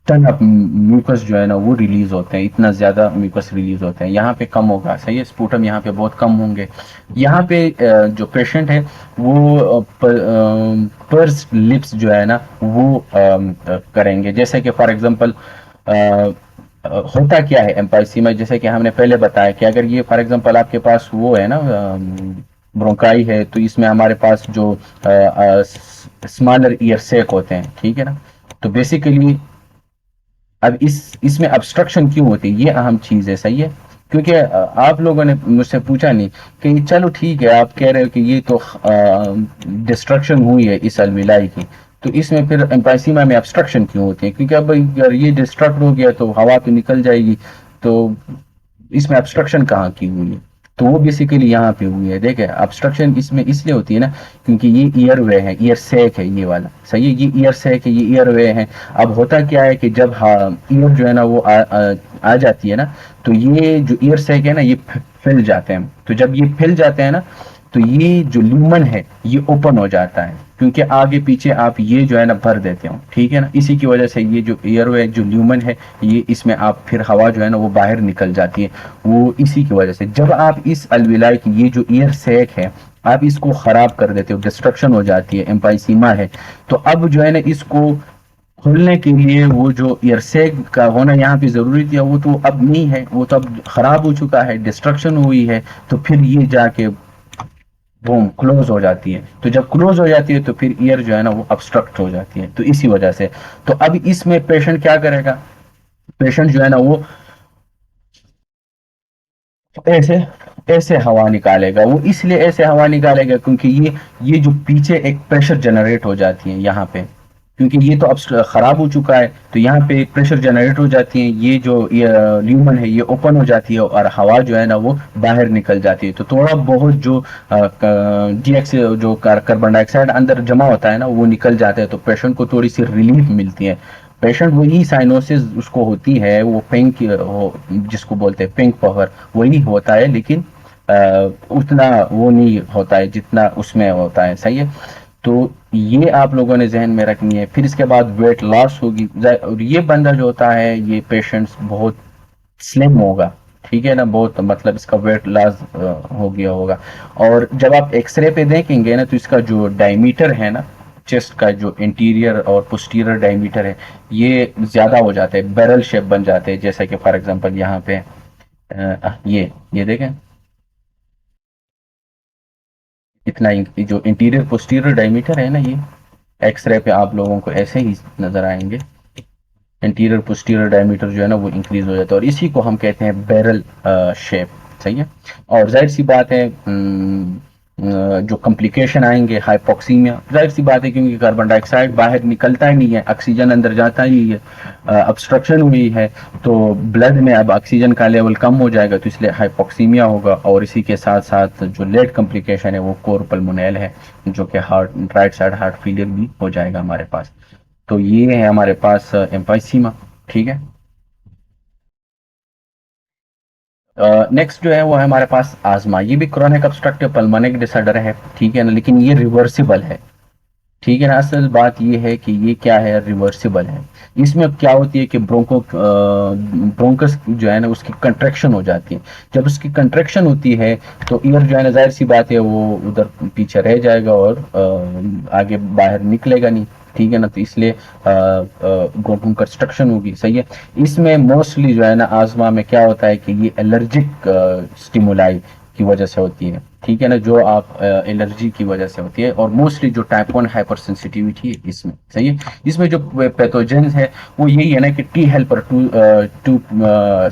टन ऑफ म्यूकस जो है ना वो रिलीज होते हैं, इतना ज्यादा म्यूकस रिलीज होते हैं, यहाँ पे कम होगा, सही है, स्पूटम यहाँ पे बहुत कम होंगे। यहाँ पे जो पेशेंट है वो पर्स लिप्स जो है ना वो करेंगे, जैसे कि फॉर एग्जांपल होता क्या है एम्पाइसीमा, जैसे कि हमने पहले बताया कि अगर ये फॉर एग्जांपल आपके पास वो है ना ब्रोंकाई है, तो इसमें हमारे पास जो स्मॉलर ईयर सेक होते हैं, ठीक है ना। तो बेसिकली अब इसमें ऑब्स्ट्रक्शन क्यों होती है, ये अहम चीज है, सही है। क्योंकि आप लोगों ने मुझसे पूछा नहीं कि चलो ठीक है, आप कह रहे हो कि ये तो डिस्ट्रक्शन हुई है इस अलविलाई की, तो इसमें फिर एम्पाइसीमा में ऑब्स्ट्रक्शन क्यों होती है, क्योंकि अब अगर ये डिस्ट्रक्ट हो गया तो हवा तो निकल जाएगी, तो इसमें ऑब्स्ट्रक्शन कहाँ की हुई है, तो वो बेसिकली यहाँ पे हुई है। देखे ऑब्स्ट्रक्शन इसमें इसलिए होती है ना क्योंकि ये ईयर वे है, ईयर सेक है ये वाला, सही है, ये ईयर सेक है, ये ईयर वे है। अब होता क्या है कि जब ईयर जो है ना वो आ जाती है ना, तो ये जो ईयर सेक है ना ये फैल जाते हैं, तो जब ये फैल जाते हैं ना तो ये जो ल्यूमन है ये ओपन हो जाता है, क्योंकि आगे पीछे आप ये जो है ना भर देते हो, ठीक है ना, इसी की वजह से ये जो एयरवे जो ल्यूमन है ये इसमें आप फिर हवा जो है ना वो बाहर निकल जाती है, वो इसी की वजह से। जब आप इस अलविलाई की ये जो ईयर सैक है आप इसको खराब कर देते हो, डिस्ट्रक्शन हो जाती है, एम्पाइसीमा है, तो अब जो है ना इसको खोलने के लिए वो जो ईयरसेक का होना यहाँ पे जरूरी थी वो तो अब नहीं है, वो तो अब खराब हो चुका है, डिस्ट्रक्शन हुई है, तो फिर ये जाके बूम क्लोज हो जाती है। तो जब क्लोज हो जाती है तो फिर ईयर जो है ना वो ऑब्स्ट्रक्ट हो जाती है, तो इसी वजह से। तो अब इसमें पेशेंट क्या करेगा, पेशेंट जो है ना वो ऐसे ऐसे हवा निकालेगा। वो इसलिए ऐसे हवा निकालेगा क्योंकि ये जो पीछे एक प्रेशर जनरेट हो जाती है यहाँ पे, क्योंकि ये तो अब खराब हो चुका है, तो यहाँ पे एक प्रेशर जनरेट हो जाती है, ये जो ल्यूमन है ये ओपन हो जाती है और हवा जो है ना वो बाहर निकल जाती है। तो थोड़ा बहुत जो डीएक्स जो कार्बन डाइऑक्साइड अंदर जमा होता है ना वो निकल जाता है, तो पेशेंट को थोड़ी सी रिलीफ मिलती है। पेशेंट वही साइनोसिस उसको होती है, वो पिंक जिसको बोलते हैं पिंक पावर वही होता है, लेकिन उतना वो नहीं होता है जितना उसमें होता है। सही है। तो ये आप लोगों ने जहन में रखनी है। फिर इसके बाद वेट लॉस होगी, और ये बंदा जो होता है ये पेशेंट्स बहुत स्लिम होगा, ठीक है ना, बहुत मतलब इसका वेट लॉस हो गया होगा। और जब आप एक्सरे पे देखेंगे ना तो इसका जो डायमीटर है ना, चेस्ट का जो इंटीरियर और पोस्टीरियर डायमीटर है ये ज्यादा हो जाते हैं, बैरल शेप बन जाते हैं, जैसे कि फॉर एग्जांपल यहाँ पे ये देखें, इतना जो इंटीरियर पोस्टीरियर डायमीटर है ना, ये एक्सरे पे आप लोगों को ऐसे ही नजर आएंगे। इंटीरियर पोस्टीरियर डायमीटर जो है ना वो इंक्रीज हो जाता है, और इसी को हम कहते हैं बैरल शेप। सही है। और जाहिर सी बात है जो कॉम्प्लिकेशन आएंगे, हाइपोक्सीमिया, जाहिर सी बात है क्योंकि कार्बन डाइऑक्साइड बाहर निकलता ही नहीं है, ऑक्सीजन अंदर जाता ही नहीं है, ऑब्स्ट्रक्शन हुई है, तो ब्लड में अब ऑक्सीजन का लेवल कम हो जाएगा, तो इसलिए हाइपोक्सीमिया होगा। और इसी के साथ साथ जो लेट कॉम्प्लिकेशन है वो कोर पल्मोनल है, जो कि heart right side heart failure भी हो जाएगा हमारे पास। तो ये है हमारे पास एम्फाइसीमा। ठीक है। नेक्स्ट जो है वो है हमारे पास आजमा। ये भी क्रोनिक ऑब्स्ट्रक्टिव पल्मोनिक डिसऑर्डर है, ठीक है ना, लेकिन ये रिवर्सिबल है। ठीक है ना, असल बात ये है कि ये क्या है, रिवर्सिबल है। इसमें क्या होती है कि ब्रोंकस जो है ना उसकी कंट्रैक्शन हो जाती है। जब उसकी कंट्रैक्शन होती है तो ईयर जो है ना, जाहिर सी बात है वो उधर पीछे रह जाएगा और आगे बाहर निकलेगा नहीं। ठीक है ना, तो इसलिए ब्रोंको कंस्ट्रक्शन होगी। सही है। इसमें मोस्टली जो है ना आजमा में क्या होता है कि ये एलर्जिक स्टिमुलाई की वजह से होती है। ठीक है ना, जो आप एलर्जी की वजह से होती है, और मोस्टली जो टाइप 1 हाइपर सेंसिटिविटी है इसमें। सही है। इसमें जो पैथोजन है वो यही है ना कि टी हेल्पर टू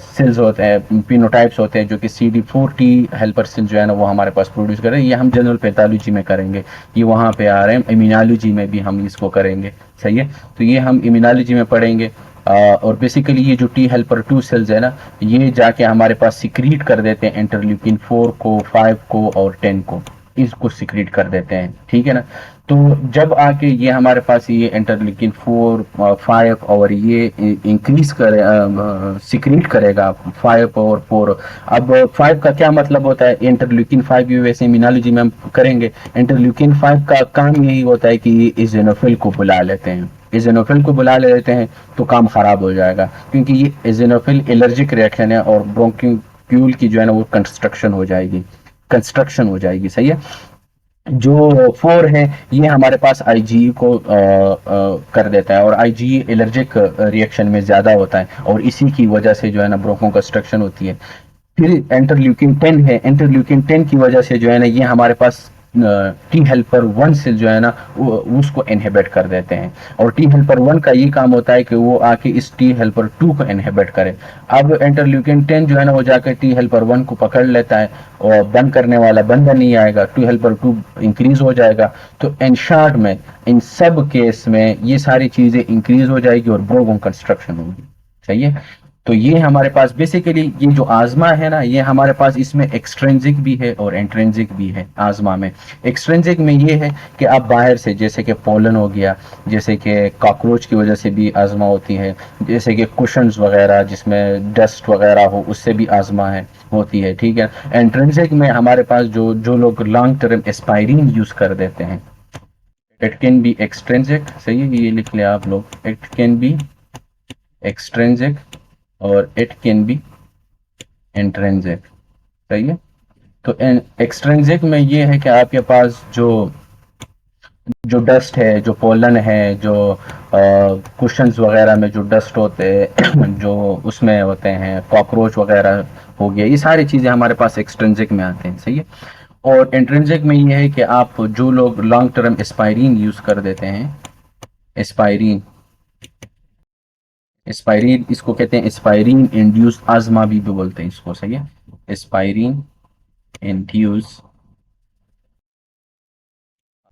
सेल्स होते हैं, पिनोटाइप्स होते हैं, जो कि CD4 टी हेल्पर सेल जो है ना वो हमारे पास प्रोड्यूस कर रहे हैं। ये हम जनरल पैथोलॉजी में करेंगे, ये वहाँ पे आ रहे हैं, इम्यूनोलॉजी में भी हम इसको करेंगे। सही है। तो ये हम इम्यूनोलॉजी में पढ़ेंगे। और बेसिकली ये जो टी हेल्पर 2 सेल्स है ना, ये जाके हमारे पास सिक्रीट कर देते हैं इंटरल्यूकिन 4 को, 5 को और 10 को, इसको सिक्रीट कर देते हैं। ठीक है ना। तो जब आके ये हमारे पास ये इंटरल्यूकिन 4 5 और ये इंक्रीज करे सिक्रीट करेगा 5 और 4। अब 5 का क्या मतलब होता है, इंटरल्यूकिन 5 ये वैसे इम्यूनोलॉजी में हम करेंगे। इंटरल्यूकिन 5 का काम यही होता है कि ये इज़िनोफिल को बुला लेते हैं, इज़िनोफिल को बुला लेते हैं तो काम खराब हो जाएगा, क्योंकि ये इज़िनोफिल एलर्जिक रिएक्शन है और ब्रोंक्यूल की जो है ना वो कंस्ट्रक्शन हो जाएगी। सही है। जो 4 है ये हमारे पास आईजीई को कर देता है, और आईजीई एलर्जिक रिएक्शन में ज्यादा होता है, और इसी की वजह से जो है ना ब्रोंको कंस्ट्रक्शन होती है। फिर इंटरल्यूकिन 10 है, इंटरल्यूकिन 10 की वजह से जो है ना ये हमारे पास टी हेल्पर 1 से जो है ना उसको इनहिबिट कर देते हैं, और टी हेल्पर 1 का ये काम होता है कि वो आके इस टी हेल्पर 2 को इनहिबिट करे। अब इंटरल्यूकिन 10 जो है ना वो जाकर टी हेल्पर 1 को पकड़ लेता है, और बंद करने वाला बंदा नहीं आएगा, टी हेल्पर 2 इंक्रीज हो जाएगा। तो इन शॉर्ट में इन सब केस में ये सारी चीजें इंक्रीज हो जाएगी और ब्रोंको कंस्ट्रक्शन होगी। सही है। तो ये हमारे पास बेसिकली ये जो आजमा है ना, ये हमारे पास इसमें एक्सट्रेंसिक भी है और इंट्रेंसिक भी है। आजमा में एक्सट्रेंसिक में ये है कि आप बाहर से, जैसे कि पोलन हो गया, जैसे कि कॉकरोच की वजह से भी आजमा होती है, जैसे कि कुशन्स वगैरह जिसमें डस्ट वगैरह हो उससे भी आजमा है होती है। ठीक है। इंट्रेंसिक में हमारे पास जो जो लोग लॉन्ग टर्म एस्पायरिन यूज कर देते हैं, इट कैन बी एक्सट्रेंसिक। सही है, ये लिख लिया आप लोग, इट कैन बी एक्सट्रेंसिक और इट कैन बी इंट्रेंसिक। सही है। तो एक्सट्रेंसिक में ये है कि आपके पास जो जो डस्ट है, जो पोलन है, जो कुशन्स वगैरह में जो डस्ट होते हैं जो उसमें होते हैं, कॉकरोच वगैरह हो गया, ये सारी चीज़ें हमारे पास एक्सट्रेंसिक में आते हैं। सही है। और इंट्रिंसिक में ये है कि आप जो लोग लॉन्ग टर्म एस्पायरिन यूज कर देते हैं, एस्पायरिन, एस्पायरिन इसको कहते हैं एस्पायरिन इंड्यूस आजमा भी बोलते हैं इसको, सही है, एस्पायरिन इंड्यूस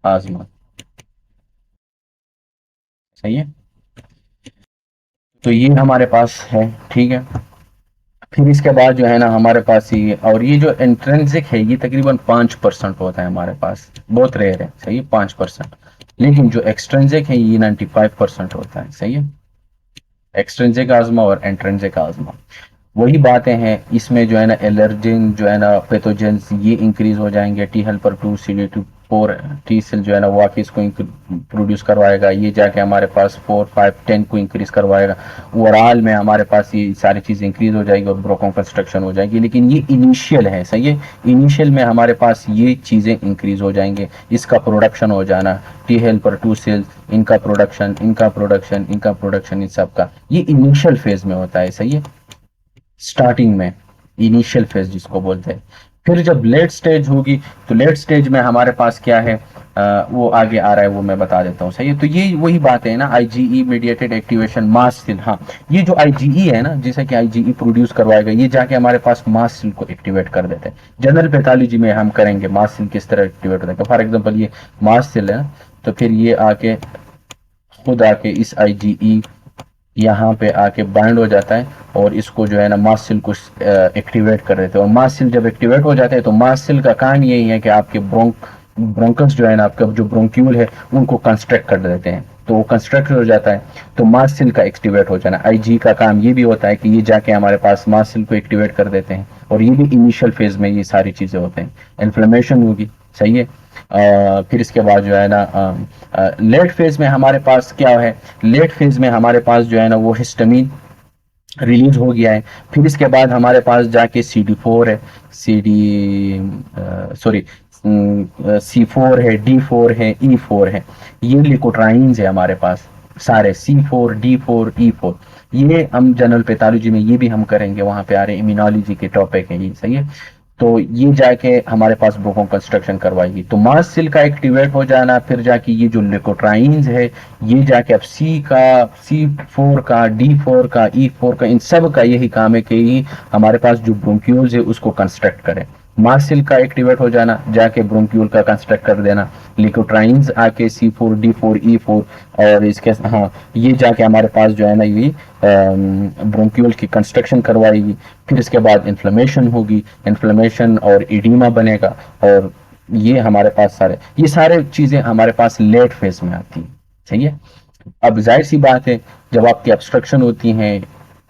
आजमा, सही है। तो ये हमारे पास है, ठीक है। फिर इसके बाद जो है ना हमारे पास ये, और ये जो इंट्रिंसिक है ये तकरीबन 5% होता है हमारे पास, बहुत रेयर है, सही है, 5%। लेकिन जो एक्सट्रिंसिक है ये 95% होता है, सही है। एक्सट्रिंसिक आजमा और इंट्रिंसिक आजमा वही बातें हैं। इसमें जो है ना एलर्जिन जो है ना पैथोजेंस ये इंक्रीज हो जाएंगे, T helper 2 CD4 T cell जो है ना वो आके इसको प्रोड्यूस करवाएगा, ये जाके हमारे पास 4 5 10 को इंक्रीज करवाएगा। ओवरऑल में हमारे पास ये सारी चीज़ इंक्रीज हो जाएगी और ब्रोकोन कंस्ट्रक्शन हो जाएगी। लेकिन ये इनिशियल है, सही है, इनिशियल में हमारे पास ये चीज़ें इंक्रीज हो जाएंगे, इसका प्रोडक्शन हो जाना, टी हेल्पर 2 सेल्स, इनका प्रोडक्शन, इनका प्रोडक्शन, इनका प्रोडक्शन, इन सब का ये इनिशियल फेज में होता है, सही है, स्टार्टिंग में, इनिशियल फेज जिसको बोलते हैं। फिर जब लेट स्टेज होगी तो लेट स्टेज में हमारे पास क्या है, वो आगे आ रहा है, वो मैं बता देता हूँ, सही है। तो ये वही बात है ना, IgE mediated activation mast cell, हाँ ये जो आईजीई है ना, जैसे कि आईजीई प्रोड्यूस करवाएगा, ये जाके हमारे पास मास्ट सेल को एक्टिवेट कर देते हैं। जनरल पैथोलॉजी में हम करेंगे मास्ट सेल किस तरह एक्टिवेट होता है। फॉर एग्जाम्पल ये मास्ट सेल है ना, तो फिर ये आके खुद आके इस आईजीई यहाँ पे आके बाइंड हो जाता है और इसको जो है ना मास्ट सेल को एक्टिवेट कर देते हैं। और मास्ट सेल जब एक्टिवेट हो जाते हैं तो मास्ट सेल का काम यही है कि आपके ब्रोंकस जो है ना, आपका जो ब्रोंक्यूल है उनको कंस्ट्रक्ट कर देते हैं, तो वो कंस्ट्रक्ट हो जाता है। तो मास्ट सेल का एक्टिवेट हो जाना, आईजी का काम ये भी होता है कि ये जाके हमारे पास मास्ट सेल को एक्टिवेट कर देते हैं, और ये भी इनिशियल फेज में ये सारी चीजें होते हैं। इन्फ्लेमेशन होगी, सही है। फिर इसके बाद जो है ना लेट फेज में हमारे पास क्या है, लेट फेज में हमारे पास जो है ना वो हिस्टामिन रिलीज हो गया है। फिर इसके बाद हमारे पास जाके CD4 है, C4 है, D4 है, E4 है, ये लिकोट्राइंस है हमारे पास सारे, C4 D4 E4। ये हम जनरल पैथोलॉजी में ये भी हम करेंगे, वहां पे आ रहे इम्यूनोलॉजी के टॉपिक है ये, सही है। तो ये जाके हमारे पास ब्रोकोन कंस्ट्रक्शन करवाएगी। तो मास्ट सेल का एक्टिवेट हो जाना, फिर जाके ये जो लिकोट्राइंस है ये जाके अब C4 का, D4 का, E4 का, इन सब का यही काम है कि हमारे पास जो ब्रोंक्यूल्स है उसको कंस्ट्रक्ट करें। मास्ट सेल का एक्टिवेट हो जाना, जाके ब्रोंक्यूल का कंस्ट्रक्ट कर देना, लिकोट्राइंस आके C4 D4 E4, और इसके हाँ ये जाके हमारे पास जो है ना ये ब्रोंक्यूल की कंस्ट्रक्शन करवाएगी। फिर इसके बाद इन्फ्लेमेशन होगी, इन्फ्लेमेशन और इडीमा बनेगा, और ये हमारे पास ये सारे चीजें हमारे पास लेट फेज में आती है, सही है। अब जाहिर सी बात है जब आपकी ऑब्स्ट्रक्शन होती है,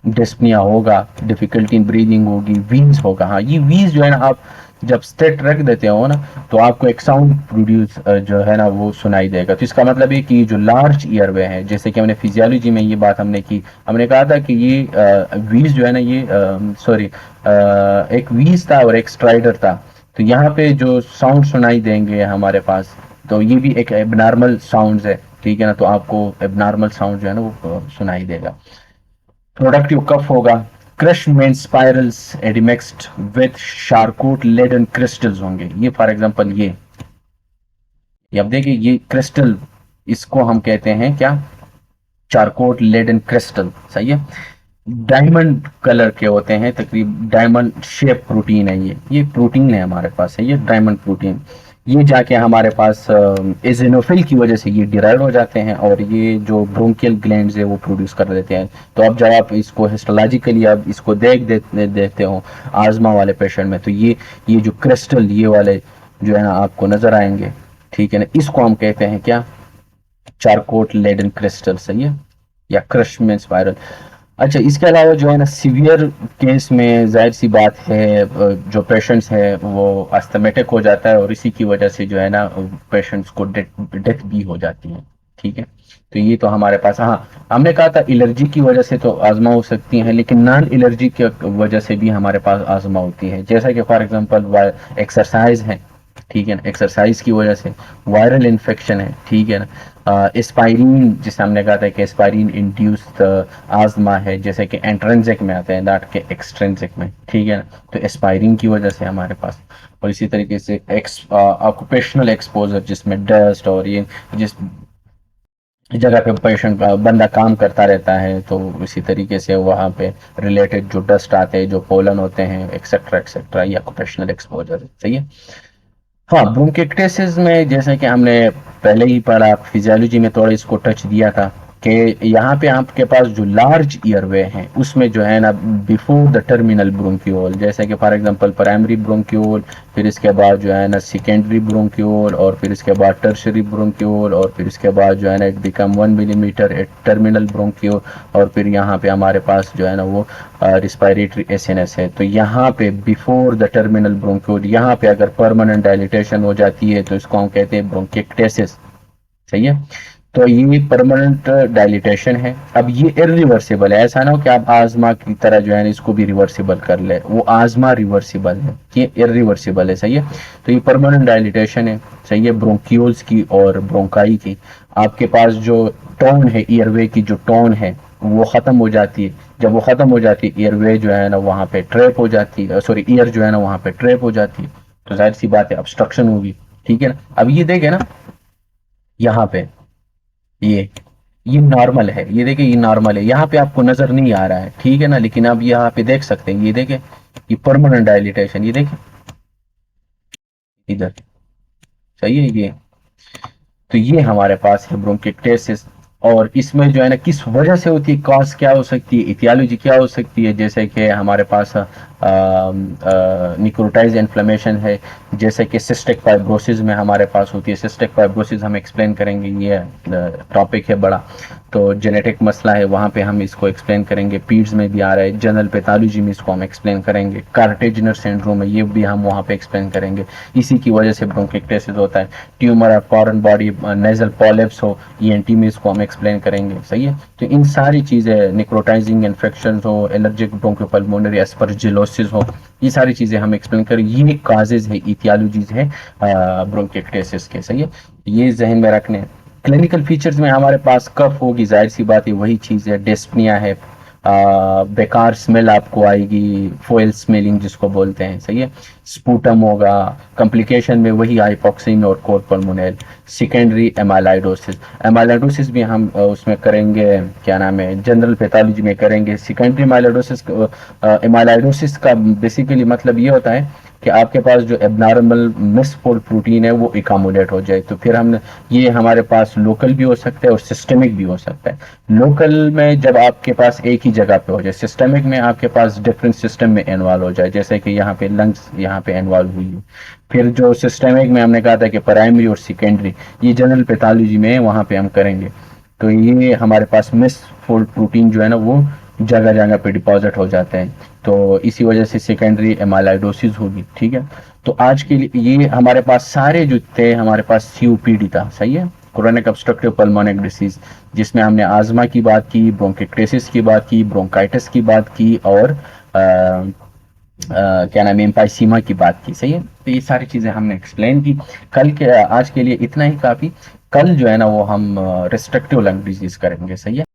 डिस्पनिया होगा, डिफिकल्टी इन ब्रीदिंग होगी, वीज होगा। हाँ ये वीज जो है ना आप जब स्ट्रेट रख देते हो ना तो आपको एक साउंड प्रोड्यूस जो है ना वो सुनाई देगा। तो इसका मतलब है कि जो लार्ज ईयरवे है, जैसे कि हमने फिजियोलॉजी में ये बात हमने की, हमने कहा था कि ये वीज जो है ना ये एक वीज था और एक स्ट्राइडर था। तो यहाँ पे जो साउंड सुनाई देंगे हमारे पास, तो ये भी एक एबनॉर्मल साउंड है, ठीक है ना। तो आपको एबनॉर्मल साउंड जो है ना वो सुनाई देगा। प्रोडक्टिव कफ होगा, Curschmann spirals admixed with Charcot Leyden crystals होंगे। ये फॉर एग्जांपल ये अब देखिए ये क्रिस्टल, इसको हम कहते हैं क्या, चारकोट लेडन क्रिस्टल, सही है। डायमंड कलर के होते हैं, तकरीबन डायमंड शेप प्रोटीन है ये प्रोटीन है हमारे पास है, ये डायमंड प्रोटीन। ये जाके हमारे पास एजिनोफिल की वजह से ये डिराइव हो जाते हैं, और ये जो ब्रोंकियल ग्लैंड्स है वो प्रोड्यूस कर देते हैं। तो अब जब आप इसको हिस्टोलॉजिकली आप इसको देखते हो आजमा वाले पेशेंट में, तो ये जो क्रिस्टल ये वाले जो है ना आपको नजर आएंगे, ठीक है ना। इसको हम कहते हैं क्या, चारकोट लेडन क्रिस्टल, सही है, या क्रश में स्पाइरल। अच्छा इसके अलावा जो है ना सीवियर केस में जाहिर सी बात है जो पेशेंट्स है वो अस्थमेटिक हो जाता है, और इसी की वजह से जो है ना पेशेंट्स को डेथ भी हो जाती है, ठीक है। तो ये तो हमारे पास, हाँ हमने कहा था एलर्जी की वजह से तो आजमा हो सकती है, लेकिन नॉन एलर्जी की वजह से भी हमारे पास आजमा होती है। जैसा कि फॉर एग्जांपल एक्सरसाइज है, ठीक है ना, एक्सरसाइज की वजह से, वायरल इन्फेक्शन है, ठीक है ना, एस्पायरिन जिसे हमने कहा था कि एस्पायरिन इंड्यूस्ड आजमा है, जैसे कि एंट्रेंसिक में आते हैं दांत के एक्सट्रेंसिक में, ठीक है ना, तो एस्पायरिन की वजह से हमारे पास, और इसी तरीके से ऑक्यूपेशनल एक्सपोजर जिसमें डस्ट और ये जिस जगह पे पेशेंट बंदा काम करता रहता है तो इसी तरीके से वहाँ पे रिलेटेड जो डस्ट आते हैं, जो पोलन होते हैं, एक्सेट्रा, ये ऑक्यूपेशनल एक्सपोजर है, सही है। हाँ, ब्रोंकिक्टेसिस में जैसा कि हमने पहले ही पढ़ा, फिजियोलॉजी में थोड़ा इसको टच दिया था कि यहाँ पे आपके पास जो लार्ज ईयरवे हैं उसमें जो है ना बिफोर द टर्मिनल ब्रोंक्यूल, जैसे कि फॉर एग्जांपल प्राइमरी ब्रोंक्यूल, फिर इसके बाद जो है ना सेकेंडरी ब्रोंक्यूल, और फिर इसके बाद टर्शरी ब्रोंक्यूल, और फिर इसके बाद जो है ना it become 1 millimetre at terminal bronchiole, और फिर यहाँ पे हमारे पास जो है ना वो रिस्पायरेटरी एसिनस है। तो यहाँ पे बिफोर द टर्मिनल ब्रोंक्यूल, यहाँ पे अगर परमानेंट डायलिटेशन हो जाती है तो इसको हम कहते हैं ब्रोंकिक्टेसिस, सही है। तो ये परमानेंट डायलिटेशन है। अब ये इरिवर्सिबल है, ऐसा ना हो कि आप आजमा की तरह जो है ना इसको भी रिवर्सिबल कर ले, वो आजमा रिवर्सिबल है, ये इरिवर्सिबल है, सही है। तो ये परमानेंट डायलिटेशन है, सही है, ब्रोंक्यूल्स की और ब्रोंकाई की। आपके पास जो टोन है, ईयरवे की जो टोन है वो खत्म हो जाती है। जब वो खत्म हो जाती है, ईयरवे जो है ना वहाँ पे ट्रैप हो जाती है, सॉरी ईयर जो है ना वहाँ पे ट्रैप हो जाती है, तो जाहिर सी बात है ऑब्स्ट्रक्शन होगी, ठीक है ना। अब ये देखे ना यहाँ पे, ये ये नॉर्मल है, ये देखिए ये नॉर्मल है, यहाँ पे आपको नजर नहीं आ रहा है, ठीक है ना, लेकिन आप यहाँ पे देख सकते हैं, ये देखे ये परमानेंट डायलिटेशन, ये देखे इधर, सही है ये। तो ये हमारे पास है ब्रोंकिक्टेसिस, और इसमें जो है ना किस वजह से होती है, कॉज क्या हो सकती है, इथियोलॉजी क्या हो सकती है, जैसे कि हमारे पास निक्रोटाइज इन्फ्लेमेशन है, जैसे कि सिस्टिक फाइब्रोसिस में हमारे पास होती है। सिस्टिक फाइब्रोसिस हम एक्सप्लेन करेंगे, ये टॉपिक है बड़ा, तो जेनेटिक मसला है, वहाँ पे हम इसको एक्सप्लेन करेंगे। पीड्स में भी आ रहा है, जनरल पैथोलॉजी में इसको हम एक्सप्लेन करेंगे, कार्टेजनर सिंड्रोम है, ये भी हम वहाँ पे एक्सप्लेन करेंगे। इसी की वजह से ब्रोंकिक्टेसिस होता है। ट्यूमर और फॉरेन बॉडी नेजल पॉलिप्स हो, ईएनटी में इसको हम एक्सप्लेन करेंगे, सही है। तो इन सारी चीज़ें, निक्रोटाइजिंग इन्फेक्शन हो, एलर्जिक ब्रोंकोपल्मोनरी एस्परजिलोसिस हो, ये सारी चीज़ें हम एक्सप्लेन करें। ये काजेज है, इथियोलॉजीज है ब्रोंकिक्टेसिस के, सही है, ये जहन में रखने हैं। क्लिनिकल फीचर्स में हमारे पास कफ होगी, जाहिर सी बात है, वही चीज़ है, डिस्पनिया है, बेकार स्मेल आपको आएगी, फोइल स्मेलिंग जिसको बोलते हैं, सही है। स्पूटम होगा, कॉम्प्लिकेशन में वही हाइपोक्सीमिया और कोर पल्मोनल। सेकेंडरी एमाइलाइडोसिस, एमाइलाइडोसिस भी हम उसमें करेंगे, क्या नाम है, जनरल पैथोलॉजी में करेंगे। सेकेंडरी एमाइलाइडोसिस, एमाइलाइडोसिस का बेसिकली मतलब ये होता है कि आपके पास जो एबनॉर्मल मिसफोल्ड प्रोटीन है वो इकामुलेट हो जाए, तो फिर हम ये हमारे पास लोकल भी हो सकता है और सिस्टमिक भी हो सकता है। लोकल में जब आपके पास एक ही जगह पे हो जाए, सिस्टमिक में आपके पास डिफरेंट सिस्टम में इन्वॉल्व हो जाए, जैसे कि यहाँ पे लंग्स यहाँ पे इन्वॉल्व हुई है। फिर जो सिस्टमिक में हमने कहा था कि प्राइमरी और सेकेंडरी, ये जनरल पैथोलॉजी में वहाँ पे हम करेंगे। तो ये हमारे पास मिसफोल्ड प्रोटीन जो है ना वो जगह जगह पे डिपॉजिट हो जाते हैं, तो इसी वजह से सेकेंडरी एमाइलाइडोसिस होगी, ठीक है। तो आज के लिए ये हमारे पास सारे जो थे, हमारे पास सीओपीडी था, सही है, क्रोनिक ऑब्स्ट्रक्टिव पल्मोनिक डिसीज, जिसमें हमने आजमा की बात की, ब्रोंकिक्टेसिस की बात की, ब्रोंकाइटिस की बात की, और क्या नाम है, एम्फाइसीमा की बात की, सही है। तो ये सारी चीजें हमने एक्सप्लेन की। कल के आज के लिए इतना ही काफी। कल जो है ना वो हम रिस्ट्रिक्टिव लंग डिजीज करेंगे, सही है।